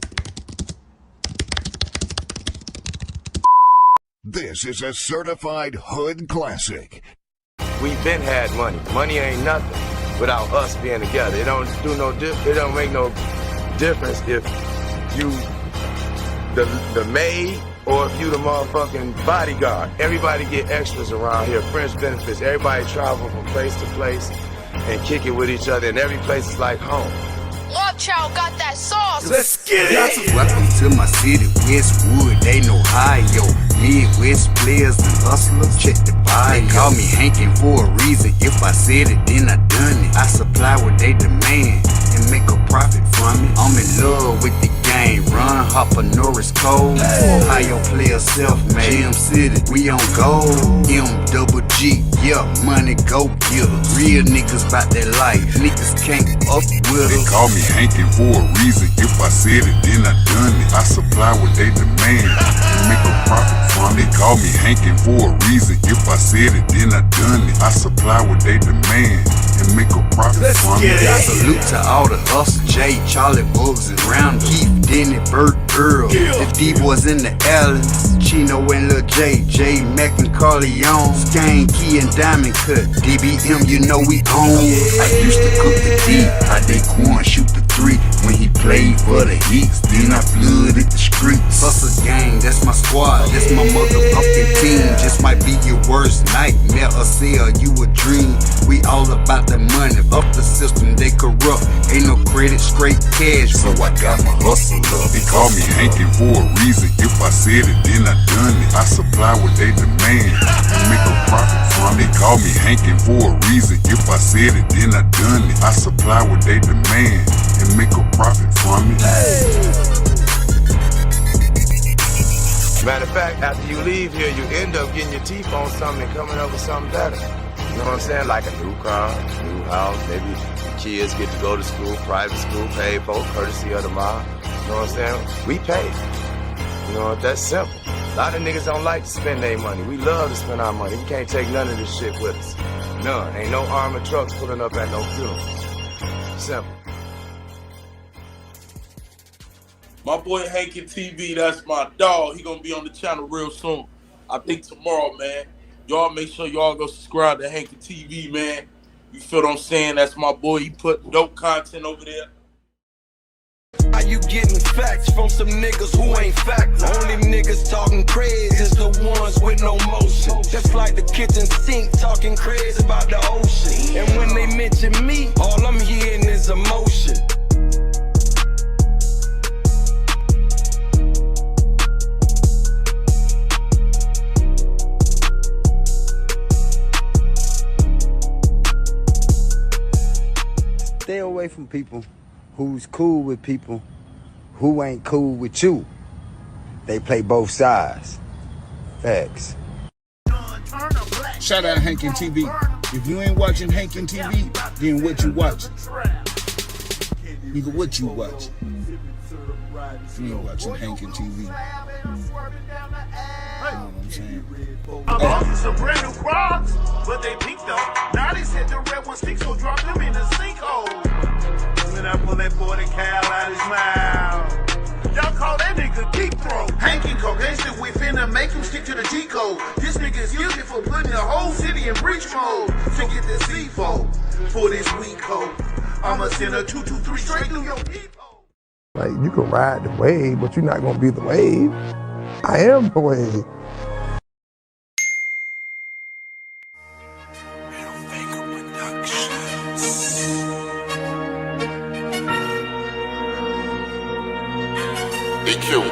Speaker 13: This is a certified hood classic.
Speaker 14: We've been had money. Money ain't nothing without us being together. It don't make no difference if you the maid or if you the motherfucking bodyguard. Everybody get extras around here, friends benefits. Everybody travel from place to place and kick it with each other, and every place is like home.
Speaker 1: Love Child got that sauce.
Speaker 14: Let's get it.
Speaker 15: Welcome to my city, Westwood, they know Ohio. Midwest players and hustlers, check the bio. They call me Hankin for a reason. If I said it, then I done it. I supply what they demand and make a profit from it. I'm in love with the game. Run, Hopper, Norris, Cole. Ohio players self-made. Jam City, we on gold. M-double-G, yeah, money go getters. Real niggas bout that life. Niggas can't up with us.
Speaker 13: They call me Hankin for a reason. If I said it, then I done it. I supply what they demand and make a profit from it. They call me Hankin for a reason. If I said it, then I done it. I supply what they demand and make a profit from it.
Speaker 15: I salute to all the hustle, Jay, Charlie, Bugs, and Round, Keith, Denny, Bert, Earl, the D-boys in the alleys, Chino and Lil J, J, Mac and Carleon, Skane, Key and Diamond Cut, DBM, you know we own. I used to cook the D, I did corn, shoot the 3, when he played for the Heats, then I flooded the streets. Hustle gang, that's my squad, that's my motherfucking team. Just might be your worst nightmare or sell you a dream. We all about the money, up the system, they corrupt. Ain't no credit, straight cash.
Speaker 13: So I got my hustle up. They call me Hankin for a reason. If I said it, then I done it. I supply what they demand and make a profit from it. They call me Hankin for a reason. If I said it, then I done it. I supply what they demand and make a profit from it.
Speaker 14: Matter of fact, after you leave here, you end up getting your teeth on something and coming up with something better. You know what I'm saying? Like a new car, new house, maybe the kids get to go to school, private school, paid for, courtesy of the mom. You know what I'm saying? We pay. You know, that's simple. A lot of niggas don't like to spend their money. We love to spend our money. We can't take none of this shit with us. None. Ain't no armored trucks pulling up at no funeral. Simple.
Speaker 4: My boy Hankin TV, that's my dog. He gonna be on the channel real soon. I think tomorrow, man. Y'all make sure y'all go subscribe to Hankin TV, man. You feel what I'm saying? That's my boy. He put dope content over there.
Speaker 16: How you getting facts from some niggas who ain't fact? Only niggas talking crazy is the ones with no motion. Just like the kitchen sink talking crazy about the ocean. And when they mention me, all I'm hearing is emotion.
Speaker 17: Stay away from people who's cool with people who ain't cool with you. They play both sides. Facts.
Speaker 18: Shout out to Hankin TV. If you ain't watching Hankin TV, then what you watching? Nigga, what you watching? You ain't watching Hankin TV. You know what I'm saying?
Speaker 19: I bought some brand new Crocs, but they peaked though. Now they said the red ones stink, so drop them in the sinkhole. When I pull that 40 cal out his mouth, y'all call that nigga deep throat. Hankin cocaine shit, we finna make him stick to the G code. This nigga is guilty for putting the whole city in breach mode to get this C4 for this weak hoe. I'ma send a 223 straight through your people.
Speaker 20: Like, you can ride the wave, but you're not gonna be the wave. I am the wave.
Speaker 13: EQ.